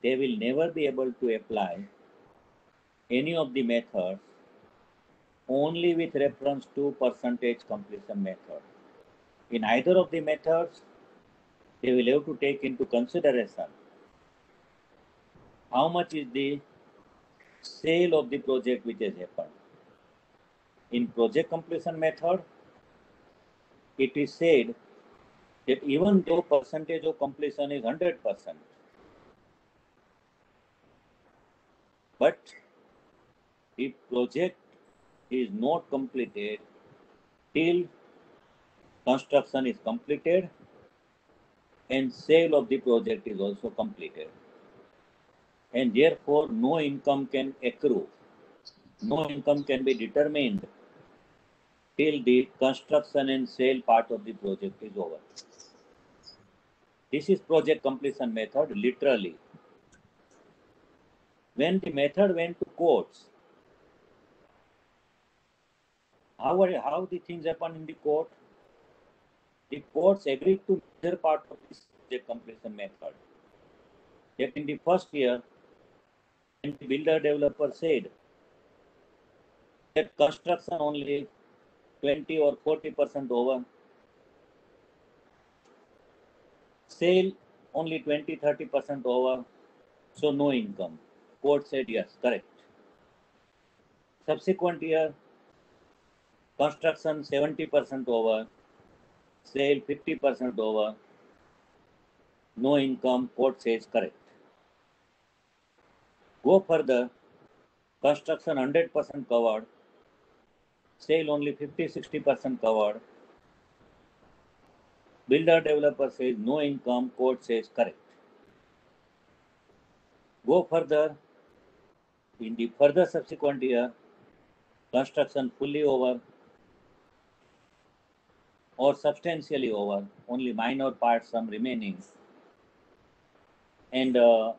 They will never be able to apply any of the methods only with reference to percentage completion method. In either of the methods, they will have to take into consideration how much is the sale of the project which has happened. In project completion method, it is said that even though percentage of completion is 100%, but the project is not completed till construction is completed and sale of the project is also completed. And therefore, no income can accrue, no income can be determined till the construction and sale part of the project is over. This is project completion method literally. When the method went to courts, how the things happen in the court? The courts agreed to major part of this project completion method. That in the first year, when the builder developer said that construction only 20 or 40% over, sale only 20-30% over, so no income. Court said yes, correct. Subsequent year, construction 70% over, sale 50% over, no income, court says correct. Go further, construction 100% covered, sale only 50-60% covered, builder developer says no income, court says correct. Go further, in the further subsequent year, construction fully over or substantially over, only minor parts some remaining, and the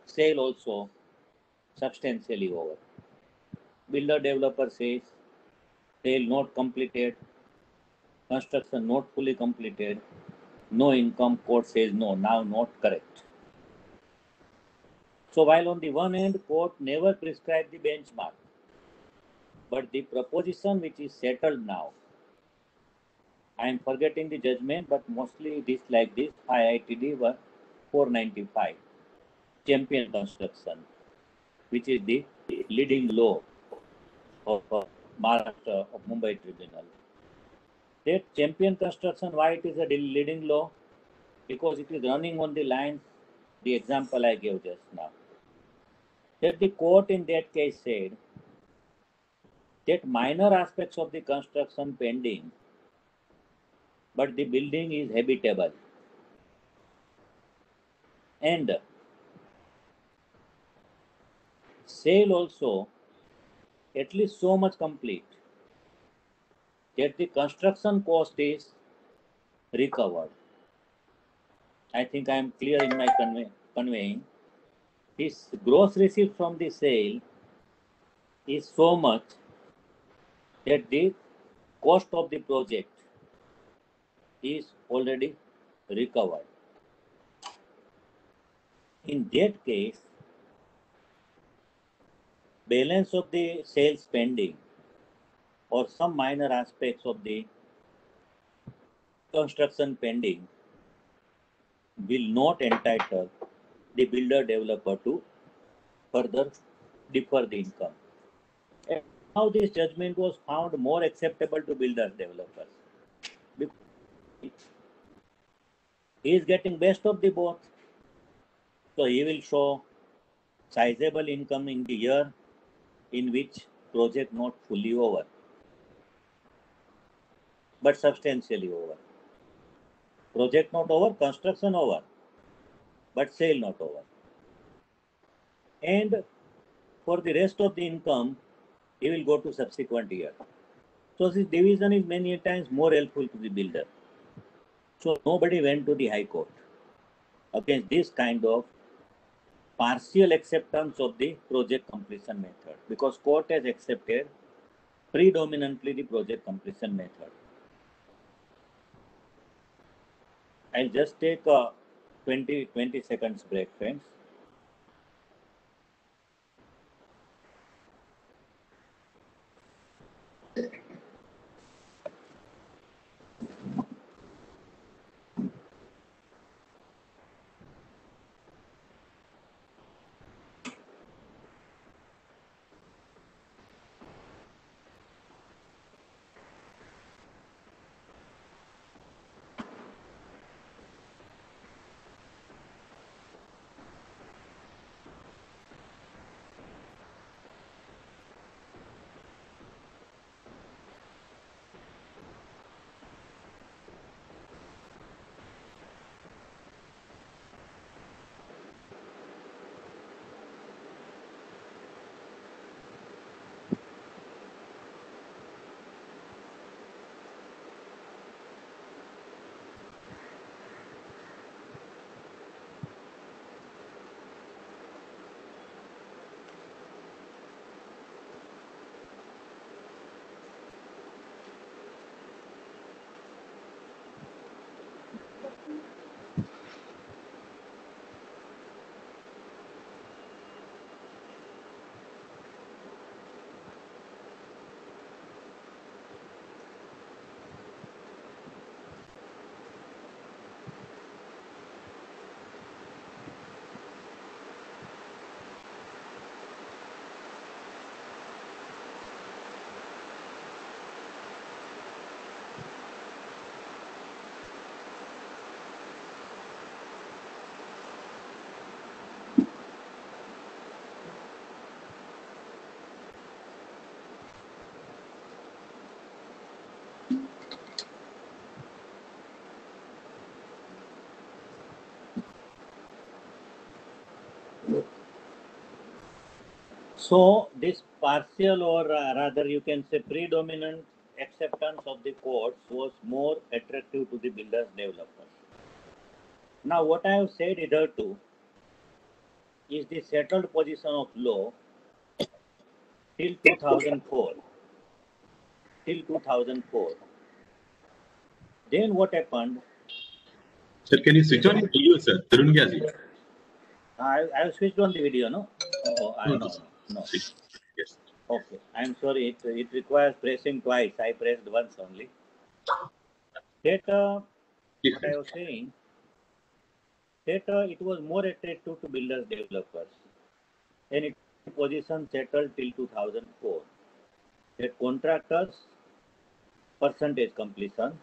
sale also substantially over. Builder developer says sale not completed, construction not fully completed, no income, court says no, now not correct. So while on the one hand, court never prescribed the benchmark, but the proposition which is settled now, I am forgetting the judgment, but mostly it is like this, IITD 495, Champion Construction, which is the leading law of Maharashtra of Mumbai Tribunal. That Champion Construction, why it is a leading law? Because it is running on the lines the example I gave just now. That the court in that case said that minor aspects of the construction pending, but the building is habitable. And sale also at least so much complete that the construction cost is recovered. I think I am clear in my conveying. His gross receipt from the sale is so much that the cost of the project is already recovered. In that case, balance of the sales pending or some minor aspects of the construction pending will not entitle the builder developer to further defer the income. And how this judgment was found more acceptable to builders developers, because he is getting best of the both. So he will show sizable income in the year in which project not fully over, but substantially over. Project not over, construction over, but sale not over. And for the rest of the income, he will go to subsequent year. So this division is many times more helpful to the builder. So nobody went to the High Court against this kind of partial acceptance of the project completion method, because court has accepted predominantly the project completion method. I'll just take a 20 seconds break, friends. So this partial, or rather you can say predominant acceptance of the courts was more attractive to the builders developers. Now what I have said hitherto is the settled position of law till 2004. Till 2004. Then what happened? Sir, can you switch on your video, sir? Tarungaji. I have switched on the video, no? No. Switch. Yes. Okay, I'm sorry. It requires pressing twice. I pressed once only. That Yes, what I was saying, that it was more attractive to builders developers, and its position settled till 2004. That contractors percentage completion,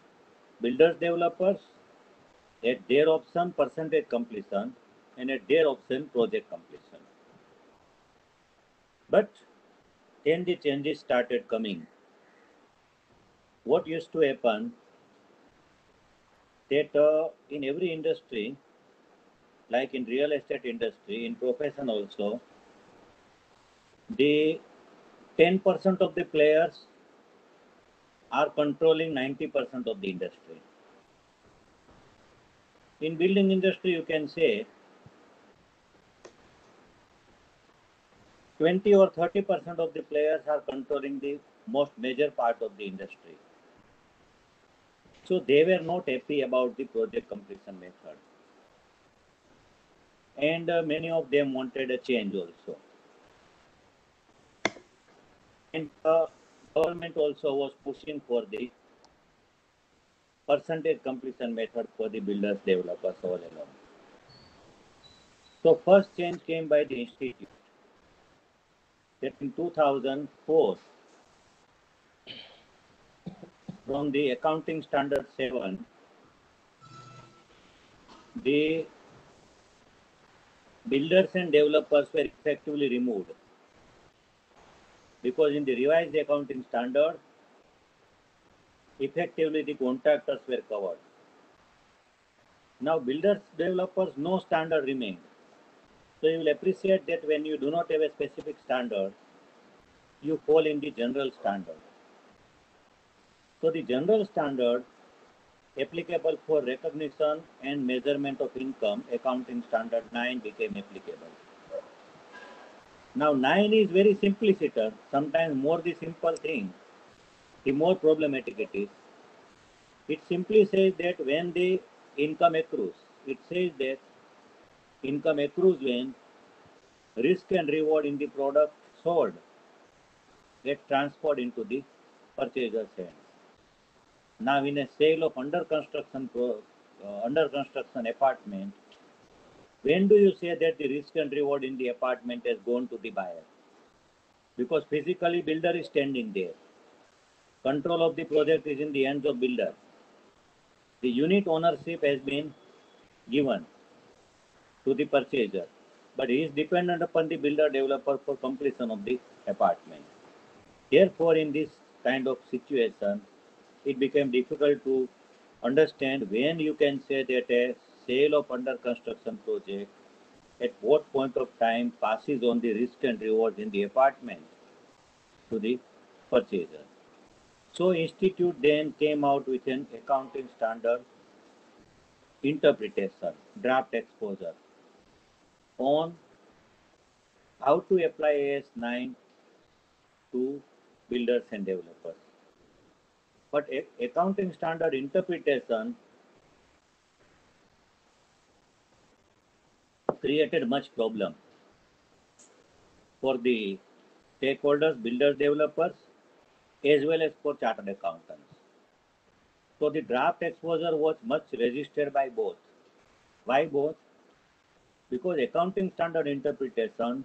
builders developers at their option percentage completion, and at their option project completion. But then the changes started coming. What used to happen that in every industry, like in real estate industry, in profession also, the 10% of the players are controlling 90% of the industry. In building industry, you can say 20 or 30% of the players are controlling the most major part of the industry. So they were not happy about the project completion method. And many of them wanted a change also. And government also was pushing for the percentage completion method for the builders, developers all along. So first change came by the institute. That in 2004, from the accounting standard 7, the builders and developers were effectively removed, because in the revised accounting standard, effectively the contractors were covered. Now builders, developers, no standard remained. So you will appreciate that when you do not have a specific standard, you fall in the general standard. So the general standard applicable for recognition and measurement of income, accounting standard 9 became applicable. Now 9 is very simpliciter. Sometimes more the simple thing, the more problematic it is. It simply says that when the income accrues, it says that income accrues when risk and reward in the product sold get transferred into the purchaser's hands. Now in a sale of under construction apartment, when do you say that the risk and reward in the apartment has gone to the buyer? Because physically builder is standing there. Control of the project is in the hands of builder. The unit ownership has been given to the purchaser, but he is dependent upon the builder developer for completion of the apartment. Therefore, in this kind of situation, it became difficult to understand when you can say that a sale of under construction project at what point of time passes on the risk and reward in the apartment to the purchaser. So institute then came out with an accounting standard interpretation, draft exposure, on how to apply AS 9 to builders and developers. But accounting standard interpretation created much problem for the stakeholders, builders, developers, as well as for chartered accountants. So the draft exposure was much resisted by both. Why both? Because accounting standard interpretation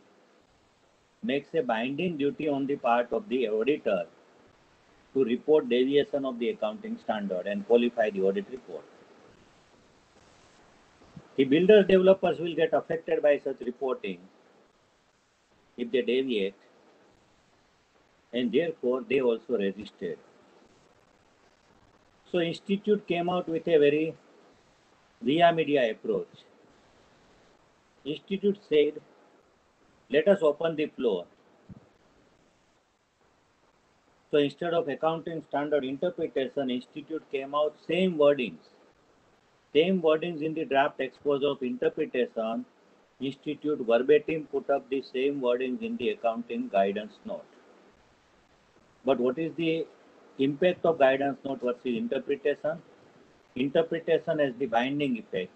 makes a binding duty on the part of the auditor to report deviation of the accounting standard and qualify the audit report. The builders, developers will get affected by such reporting if they deviate, and therefore they also resisted. So institute came out with a very via media approach. Institute said, let us open the floor. So instead of accounting standard interpretation, institute came out same wordings in the draft exposure of interpretation. Institute verbatim put up the same wordings in the accounting guidance note. But what is the impact of guidance note versus interpretation? Interpretation has the binding effect.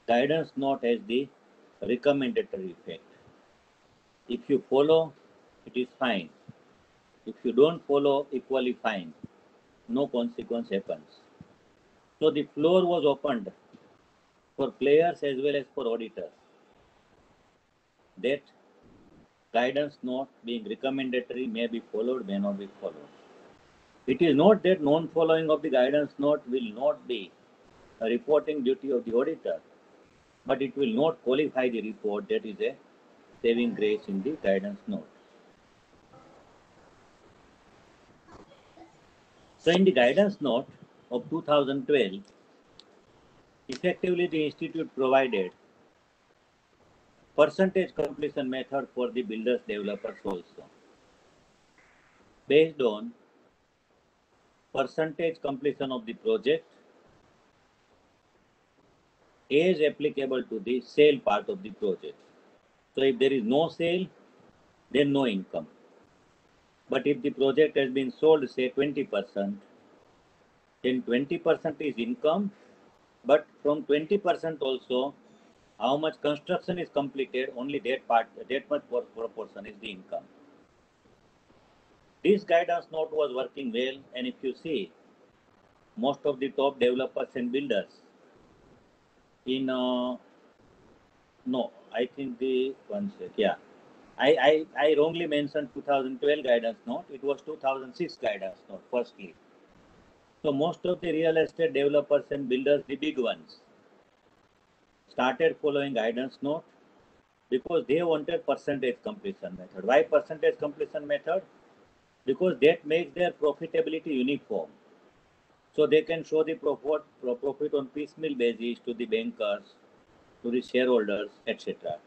Guidance note has the recommendatory effect. If you follow, it is fine. If you don't follow, equally fine. No consequence happens. So the floor was opened for players as well as for auditors. That guidance note being recommendatory may be followed, may not be followed. It is not that non-following of the guidance note will not be a reporting duty of the auditor, but it will not qualify the report that is a saving grace in the guidance note. So in the guidance note of 2012, effectively the institute provided percentage completion method for the builders developers also. Based on percentage completion of the project is applicable to the sale part of the project. So if there is no sale, then no income. But if the project has been sold, say 20%, then 20% is income, but from 20% also, how much construction is completed, only that part, that much proportion is the income. This guidance note was working well, and if you see, most of the top developers and builders in, no, I think the, one sec, yeah. I wrongly mentioned 2012 guidance note. It was 2006 guidance note, firstly. So most of the real estate developers and builders, the big ones, started following guidance note because they wanted percentage completion method. Why percentage completion method? Because that makes their profitability uniform. So they can show the profit on piecemeal basis to the bankers, to the shareholders, etc.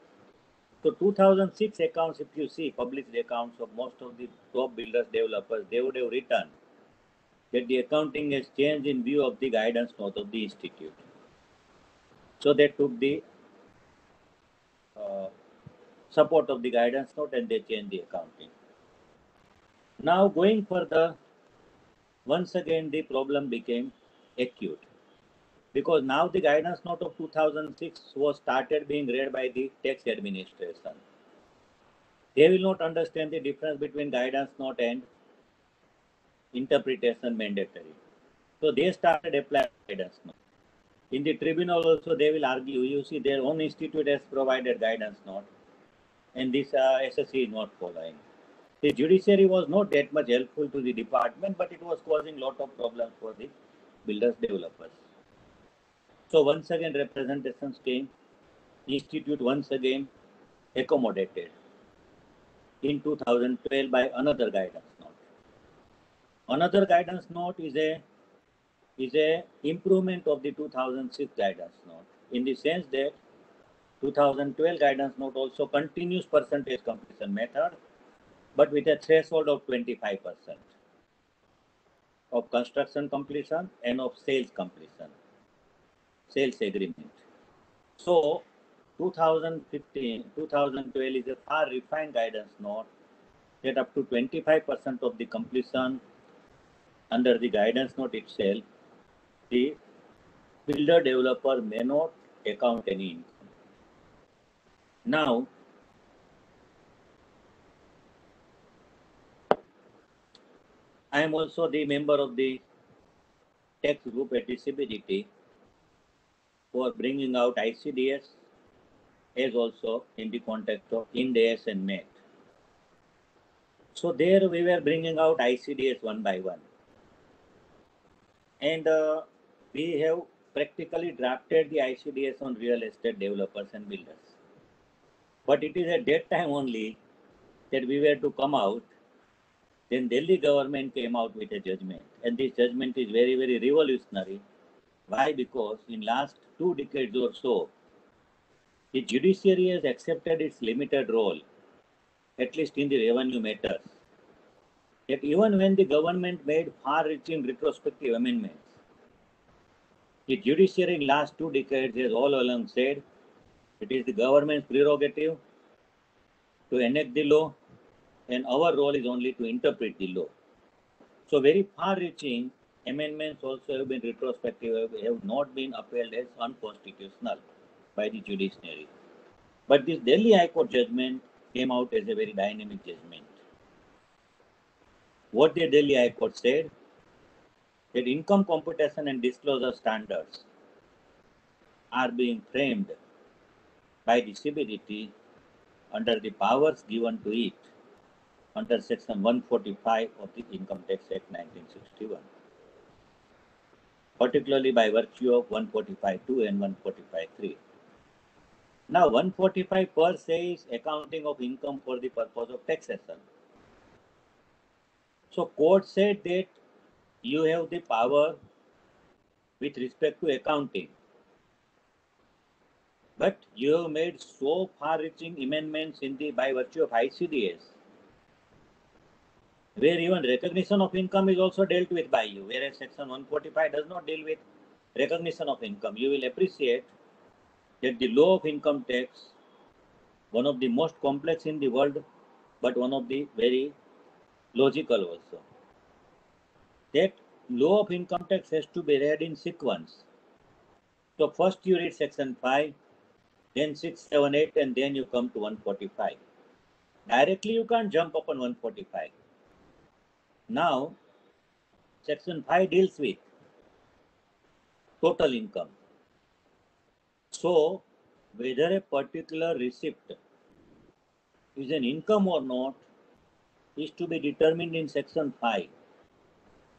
So 2006 accounts, if you see published accounts of most of the top builders developers, they would have written that the accounting has changed in view of the guidance note of the institute. So they took the support of the guidance note and they changed the accounting. Now going further, once again the problem became acute because now the guidance note of 2006 was started being read by the tax administration. They will not understand the difference between guidance note and interpretation mandatory. So they started applying guidance note. In the tribunal also they will argue, you see their own institute has provided guidance note and this SSC is not following. The judiciary was not that much helpful to the department, but it was causing lot of problems for the builders developers. So once again representations came, institute once again accommodated in 2012 by another guidance note. Another guidance note is a improvement of the 2006 guidance note in the sense that 2012 guidance note also continues percentage completion method, but with a threshold of 25% of construction completion and of sales completion, sales agreement. So 2012 is a far refined guidance note that up to 25% of the completion under the guidance note itself, the builder developer may not account any income. Now, I am also the member of the tax group at the CBDT for bringing out ICDS as also in the context of Ind AS and MAT. So there we were bringing out ICDS one by one. And we have practically drafted the ICDS on real estate developers and builders. But it is at that time only that we were to come out. Then Delhi government came out with a judgment. And this judgment is very, very revolutionary. Why? Because in last 2 decades or so, the judiciary has accepted its limited role, at least in the revenue matters. That even when the government made far-reaching retrospective amendments, the judiciary in last 2 decades has all along said it is the government's prerogative to enact the law and our role is only to interpret the law. So very far-reaching amendments also have been retrospective, have not been upheld as unconstitutional by the judiciary. But this Delhi High Court judgment came out as a very dynamic judgment. What the Delhi High Court said, that income computation and disclosure standards are being framed by the CBDT under the powers given to it under section 145 of the Income Tax Act 1961, particularly by virtue of 145.2 and 145.3. Now 145 per se is accounting of income for the purpose of taxation. So court said that you have the power with respect to accounting. But you have made so far-reaching amendments in the by virtue of ICDS, where even recognition of income is also dealt with by you, whereas section 145 does not deal with recognition of income. You will appreciate that the law of income tax, one of the most complex in the world, but one of the very logical also. That law of income tax has to be read in sequence. So first you read section 5, then 6, 7, 8, and then you come to 145. Directly you can't jump upon 145. Now, section 5 deals with total income. So, whether a particular receipt is an income or not is to be determined in section 5,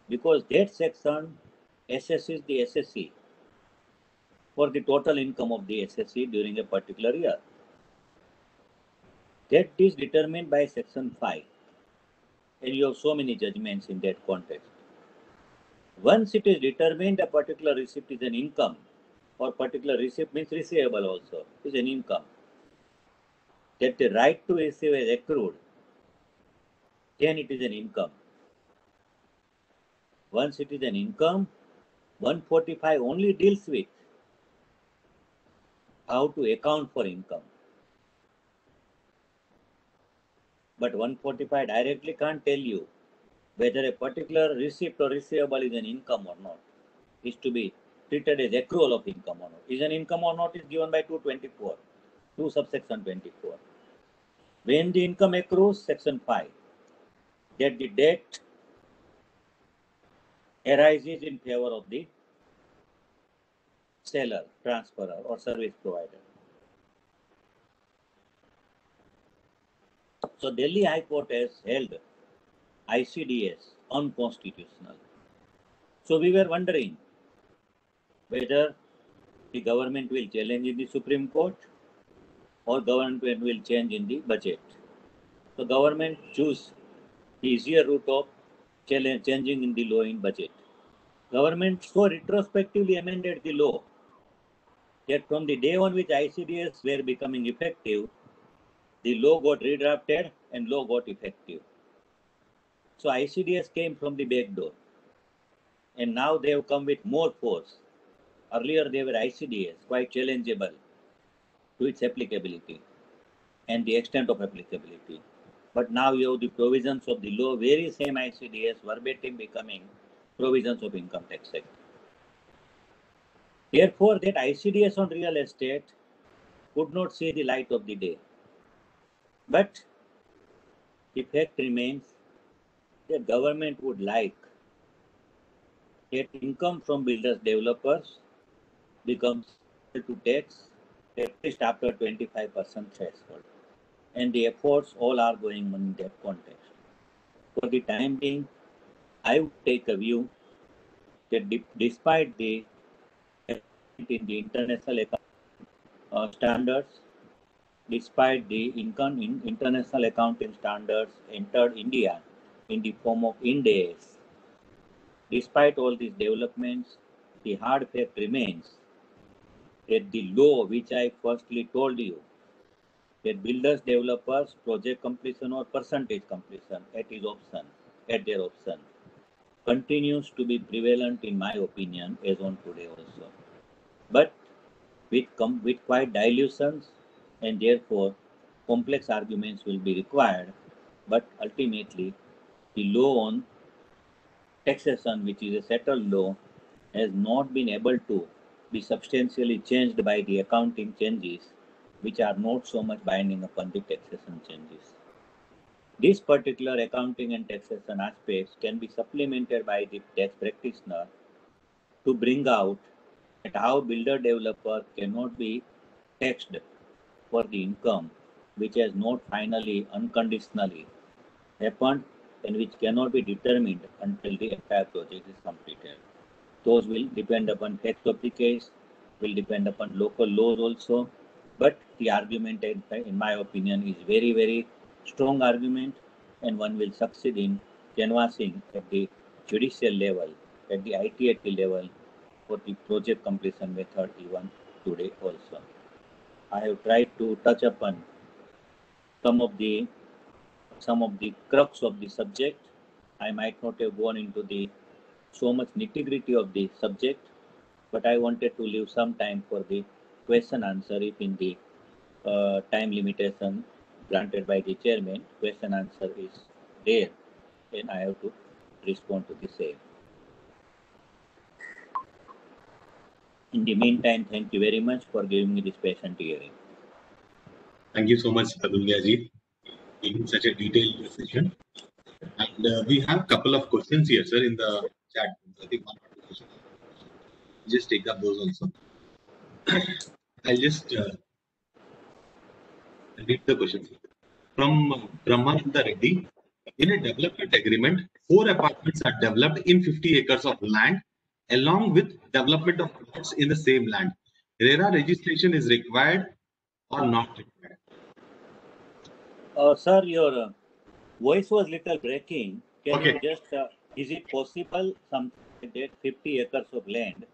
because that section assesses the SSC for the total income of the SSC during a particular year. That is determined by section 5, and you have so many judgments in that context. Once it is determined a particular receipt is an income, or particular receipt means receivable also, is an income, that the right to receive is accrued, then it is an income. Once it is an income, 145 only deals with how to account for income. But 145 directly can't tell you whether a particular receipt or receivable is an income or not. Is to be treated as accrual of income or not. Is an income or not is given by 224, 2 subsection 24. When the income accrues, section 5, that the debt arises in favor of the seller, transferor, or service provider. So Delhi High Court has held ICDS unconstitutional. So we were wondering whether the government will challenge in the Supreme Court or government will change in the budget. So government choose the easier route of changing in the law in budget. Government so retrospectively amended the law that from the day on which ICDS were becoming effective, the law got redrafted and law got effective. So ICDS came from the back door, and now they have come with more force. Earlier they were ICDS, quite challengeable to its applicability and the extent of applicability. But now you have the provisions of the law, very same ICDS, verbatim becoming provisions of Income Tax Act. Therefore, that ICDS on real estate could not see the light of the day. But the fact remains that government would like that income from builders developers becomes to tax at least after 25% threshold. And the efforts all are going on in that context. For the time being, I would take a view that despite the in the international standards, despite the international accounting standards entered India in the form of Ind AS, despite all these developments, the hard fact remains that the law which I firstly told you, that builders, developers, project completion or percentage completion at their option, continues to be prevalent in my opinion as on today also. But with quite dilutions, and therefore complex arguments will be required. But ultimately, the law on taxation, which is a settled law, has not been able to be substantially changed by the accounting changes, which are not so much binding upon the taxation changes. This particular accounting and taxation aspects can be supplemented by the tax practitioner to bring out that how builder developer cannot be taxed for the income which has not finally unconditionally happened and which cannot be determined until the entire project is completed. Those will depend upon facts of the case, will depend upon local laws also, But the argument, in my opinion, is very, very strong argument, and one will succeed in canvassing at the judicial level, at the ITAT level, for the project completion method even today also. I have tried to touch upon some of the crux of the subject. I might not have gone into the so much nitty-gritty of the subject, but I wanted to leave some time for the question answer. If in the time limitation granted by the chairman, question answer is there, then I have to respond to the same. In the meantime, thank you very much for giving me this patient hearing. Thank you so much, Dulgaji, in such a detailed session. And we have a couple of questions here, sir, in the chat. I think one or two questions. Just take up those also. I'll just read the questions. From Brahmananda Reddy, in a development agreement, 4 apartments are developed in 50 acres of land along with development of plots in the same land. RERA registration is required or not required? Sir, your voice was little breaking. Can Okay. you just, is it possible something like that, 50 acres of land?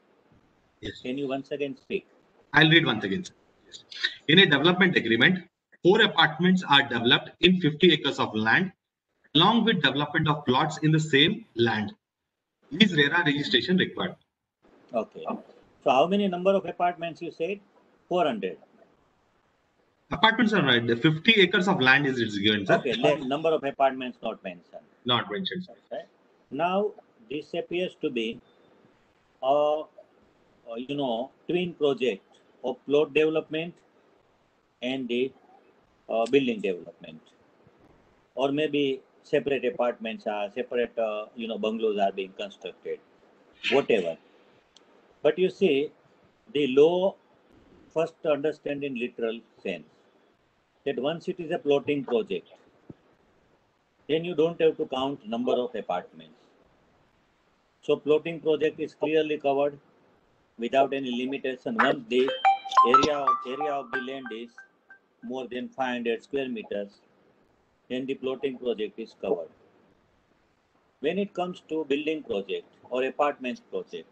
Yes. Can you once again speak? I'll read once again, sir. Yes. In a development agreement, 4 apartments are developed in 50 acres of land along with development of plots in the same land. Is RERA registration required? Okay. So how many number of apartments you said? 400. Apartments are right. The 50 acres of land is given, sir. Okay, number of apartments not mentioned. Not mentioned, sir. Okay. Now this appears to be twin project of plot development and the building development, or maybe separate apartments are separate, bungalows are being constructed, whatever. But you see, the law first understand in literal sense that once it is a plotting project, then you don't have to count number of apartments. So plotting project is clearly covered without any limitation. Once the area of the land is more than 500 square meters, then the plotting project is covered. When it comes to building project or apartments project,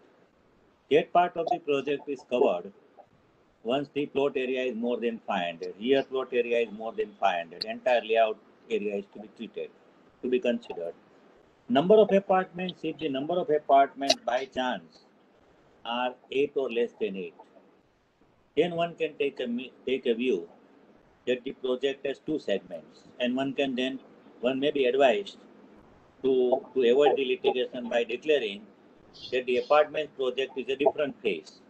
that part of the project is covered once the plot area is more than 500. Here plot area is more than 500. Entire layout area is to be treated, to be considered. Number of apartments, if the number of apartments by chance are 8 or less than 8, then one can take a view that the project has 2 segments, and one may be advised to avoid the litigation by declaring that the apartment project is a different phase.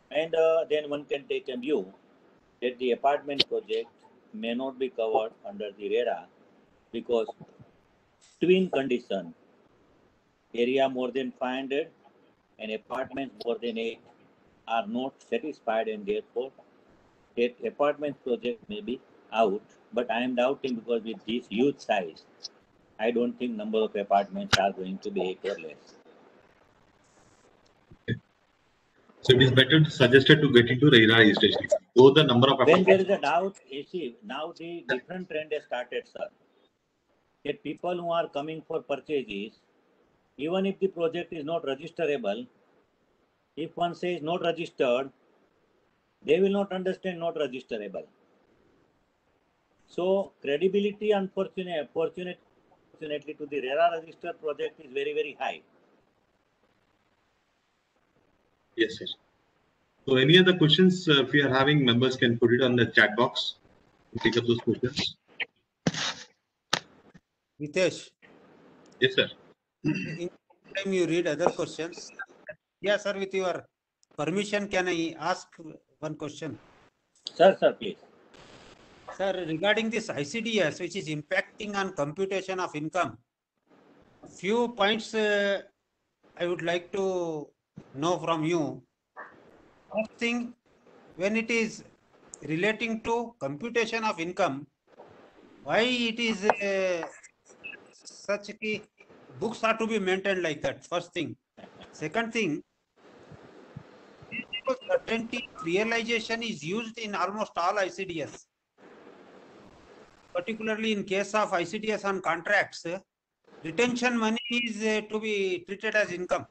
And then one can take a view that the apartment project may not be covered under the RERA because twin condition, area more than 500 and apartments more than 8 are not satisfied, and therefore that apartment project may be out. But I am doubting because with this huge size, I don't think number of apartments are going to be 8 or less. So it is better suggested to get into RERA registration. Though the number of When there is a doubt, you see, now the different trend has started, sir. That people who are coming for purchases, even if the project is not registerable, if one says not registered, they will not understand not registerable. So credibility, unfortunately to the RERA registered project is very, very high. Yes, sir. So any other questions, if you are having, members can put it on the chat box. Take up those questions. Hitesh, Yes, sir. in time you read other questions. Yeah, sir, with your permission, can I ask one question? Sir, please. Sir, regarding this ICDS, which is impacting on computation of income, few points I would like to know from you. First thing, when it is relating to computation of income, why it is such a books are to be maintained like that? First thing. Second thing, certainty realization is used in almost all ICDS. Particularly in case of ICDS on contracts, retention money is to be treated as income.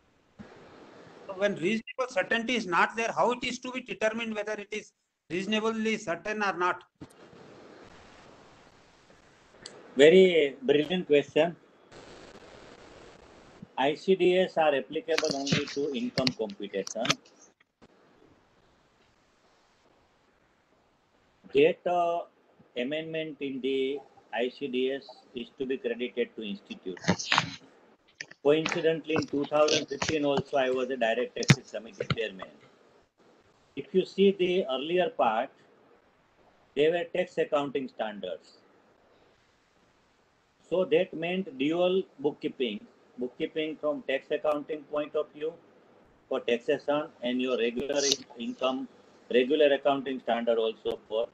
So when reasonable certainty is not there, how it is to be determined whether it is reasonably certain or not? Very brilliant question. ICDS are applicable only to income computation. That amendment in the ICDS is to be credited to institute. Coincidentally, in 2015 also, I was a direct taxes committee chairman. If you see the earlier part, they were tax accounting standards. So that meant dual bookkeeping from tax accounting point of view for taxation and your regular income, regular accounting standard also for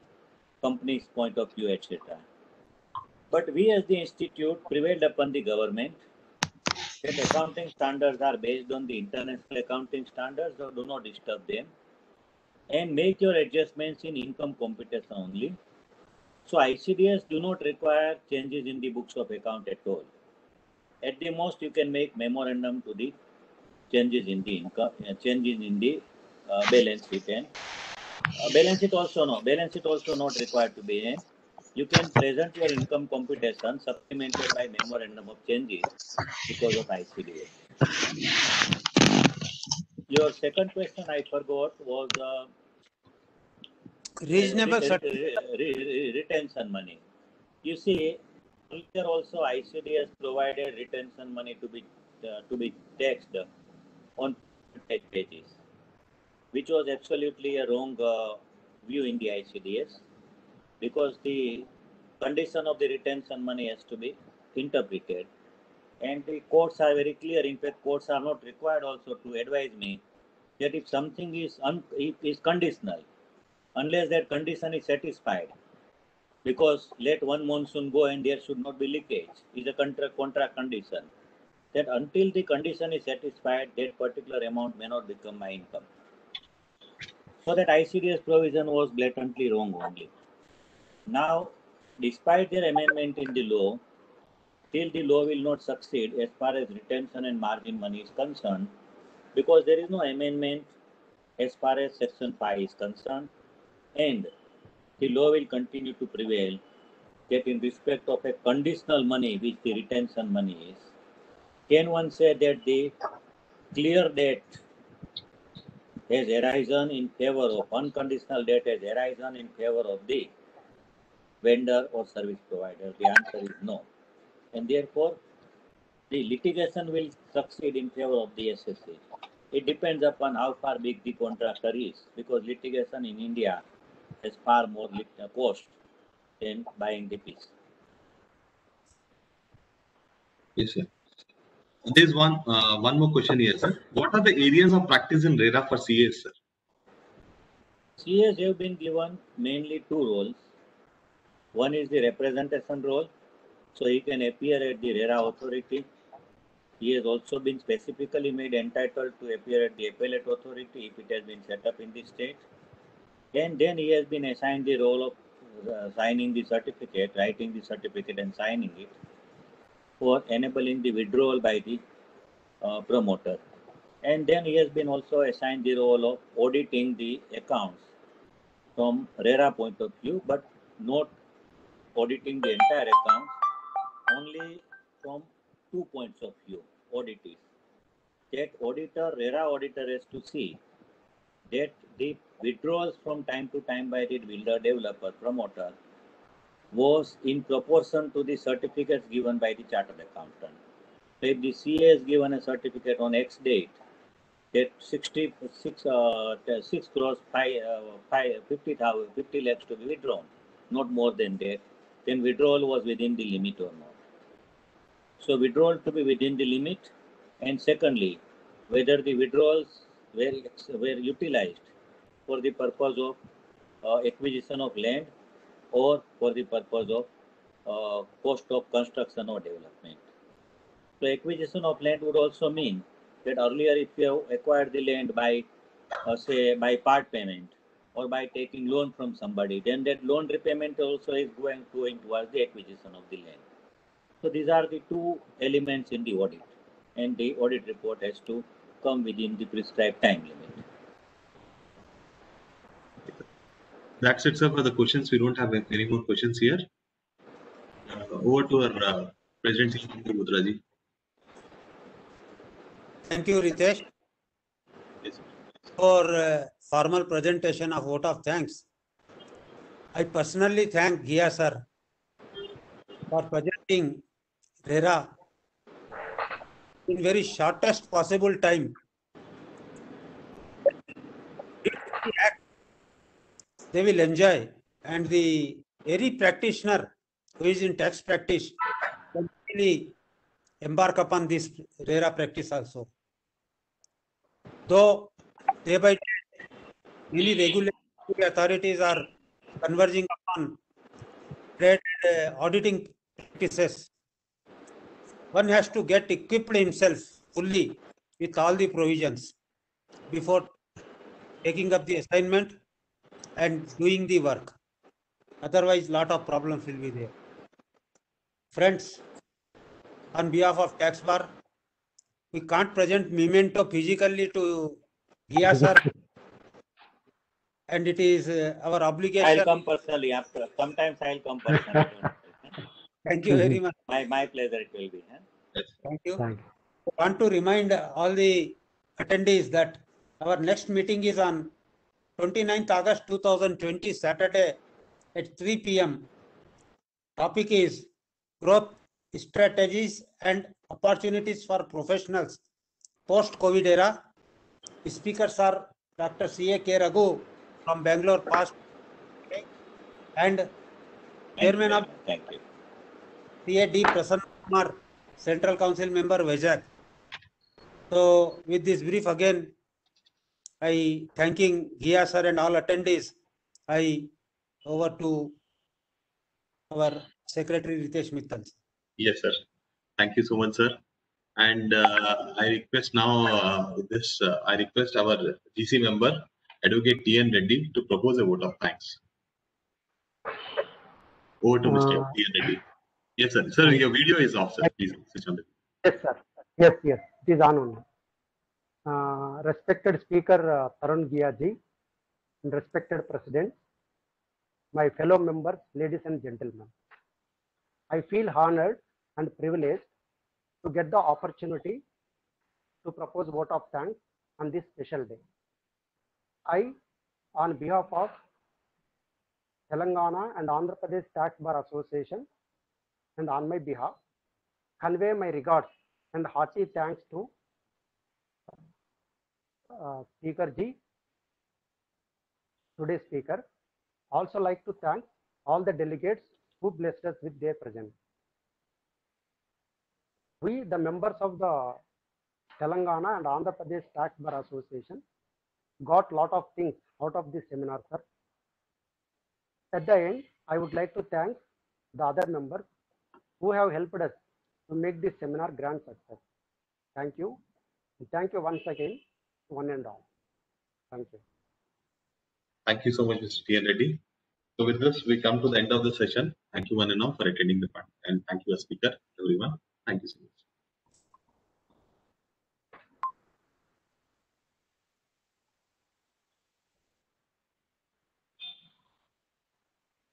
company's point of view, etc. But we as the institute prevailed upon the government that accounting standards are based on the international accounting standards, so do not disturb them and make your adjustments in income computation only. So ICDS do not require changes in the books of account at all. At the most, you can make memorandum to the changes in the income, changes in the balance sheet, and balance sheet also not required to be in. You can present your income computation supplemented by memorandum of changes because of ICDS. Your second question I forgot was Reasonable certainty. retention money. You see, earlier also ICDS provided retention money to be taxed on tax pages, which was absolutely a wrong view in the ICDS, because the condition of the retention money has to be interpreted, and the courts are very clear. In fact, courts are not required also to advise me that if something is conditional, unless that condition is satisfied, because let one monsoon go and there should not be leakage, is a contract condition, that until the condition is satisfied, that particular amount may not become my income. So that ICDS provision was blatantly wrong only. Now, despite their amendment in the law, still the law will not succeed as far as retention and margin money is concerned, because there is no amendment as far as Section 5 is concerned, and the law will continue to prevail that in respect of a conditional money, which the retention money is, can one say that the clear debt has arisen in favor of unconditional debt has arisen in favor of the vendor or service provider? The answer is no. And therefore, the litigation will succeed in favor of the SSC. It depends upon how far big the contractor is, because litigation in India has far more cost than buying the piece. Yes, sir. There's one more question here, sir. What are the areas of practice in RERA for CAs, sir? CAs have been given mainly two roles. One is the representation role, so he can appear at the RERA authority. He has also been specifically made entitled to appear at the appellate authority if it has been set up in the state. And then he has been assigned the role of signing the certificate, writing the certificate and signing it, for enabling the withdrawal by the promoter. And then he has been also assigned the role of auditing the accounts from RERA point of view, but not auditing the entire accounts, only from 2 points of view, auditors. That auditor, RERA auditor, has to see that the withdrawals from time to time by the builder, developer, promoter was in proportion to the certificates given by the chartered accountant. So if the CA has given a certificate on X date that 6 crores 50 lakhs to be withdrawn, not more than that, then withdrawal was within the limit or not. So withdrawal to be within the limit, and secondly, whether the withdrawals were utilized for the purpose of acquisition of land or for the purpose of cost of construction or development. So acquisition of land would also mean that earlier if you have acquired the land by say by part payment or by taking loan from somebody, then that loan repayment also is going towards the acquisition of the land. So these are the two elements in the audit, and the audit report has to come within the prescribed time limit. That's it, sir, for the questions. We don't have any more questions here. Over to our presentation, Mudraji. Thank you, Ritesh, Yes. for formal presentation of vote of thanks. I personally thank Ghia sir for presenting RERA in very shortest possible time. They will enjoy, and the any practitioner who is in tax practice can really embark upon this RERA practice also. Though day by day, many regulatory authorities are converging upon trade auditing practices, one has to get equipped himself fully with all the provisions before taking up the assignment and doing the work. Otherwise, lot of problems will be there. Friends, on behalf of Tax Bar, we can't present memento physically to Ghia sir, and it is our obligation. I'll come personally after. Sometimes I'll come personally. Thank you very much. My pleasure it will be. Thank you. Thank you. I want to remind all the attendees that our next meeting is on 29th August 2020, Saturday at 3 p.m. Topic is growth strategies and opportunities for professionals post-COVID era. Speakers are Dr. C.A. K. Raghu from Bangalore Past and Chairman of Thank you. C.A.D. Prasanna Kumar, Central Council Member, Vizag. So with this brief again, I thanking Ghia sir and all attendees. I over to our Secretary Ritesh Mittal. Yes, sir. Thank you so much, sir. And I request now I request our GC member, Advocate T.N. Reddy, to propose a vote of thanks. Over to Mr. T.N. Reddy. Yes, sir. Sir, your video is off, sir. Please switch on it. Yes, sir. Yes, yes. It is on only. Respected Speaker Tarun Ghia ji, and respected President, my fellow members, ladies and gentlemen, I feel honored and privileged to get the opportunity to propose vote of thanks on this special day. I, on behalf of Telangana and Andhra Pradesh Tax Bar Association, and on my behalf, convey my regards and hearty thanks to Speaker Ji, today's speaker. Also like to thank all the delegates who blessed us with their presence. We, the members of the Telangana and Andhra Pradesh Tax Bar Association, got lot of things out of this seminar, sir. At the end, I would like to thank the other members who have helped us to make this seminar grand success. Thank you. And thank you once again, one and all. Thank you. Thank you so much, Mr. T.N. Reddy. So with this, we come to the end of the session. Thank you one and all for attending the part. And thank you, Speaker, everyone. Thank you so much.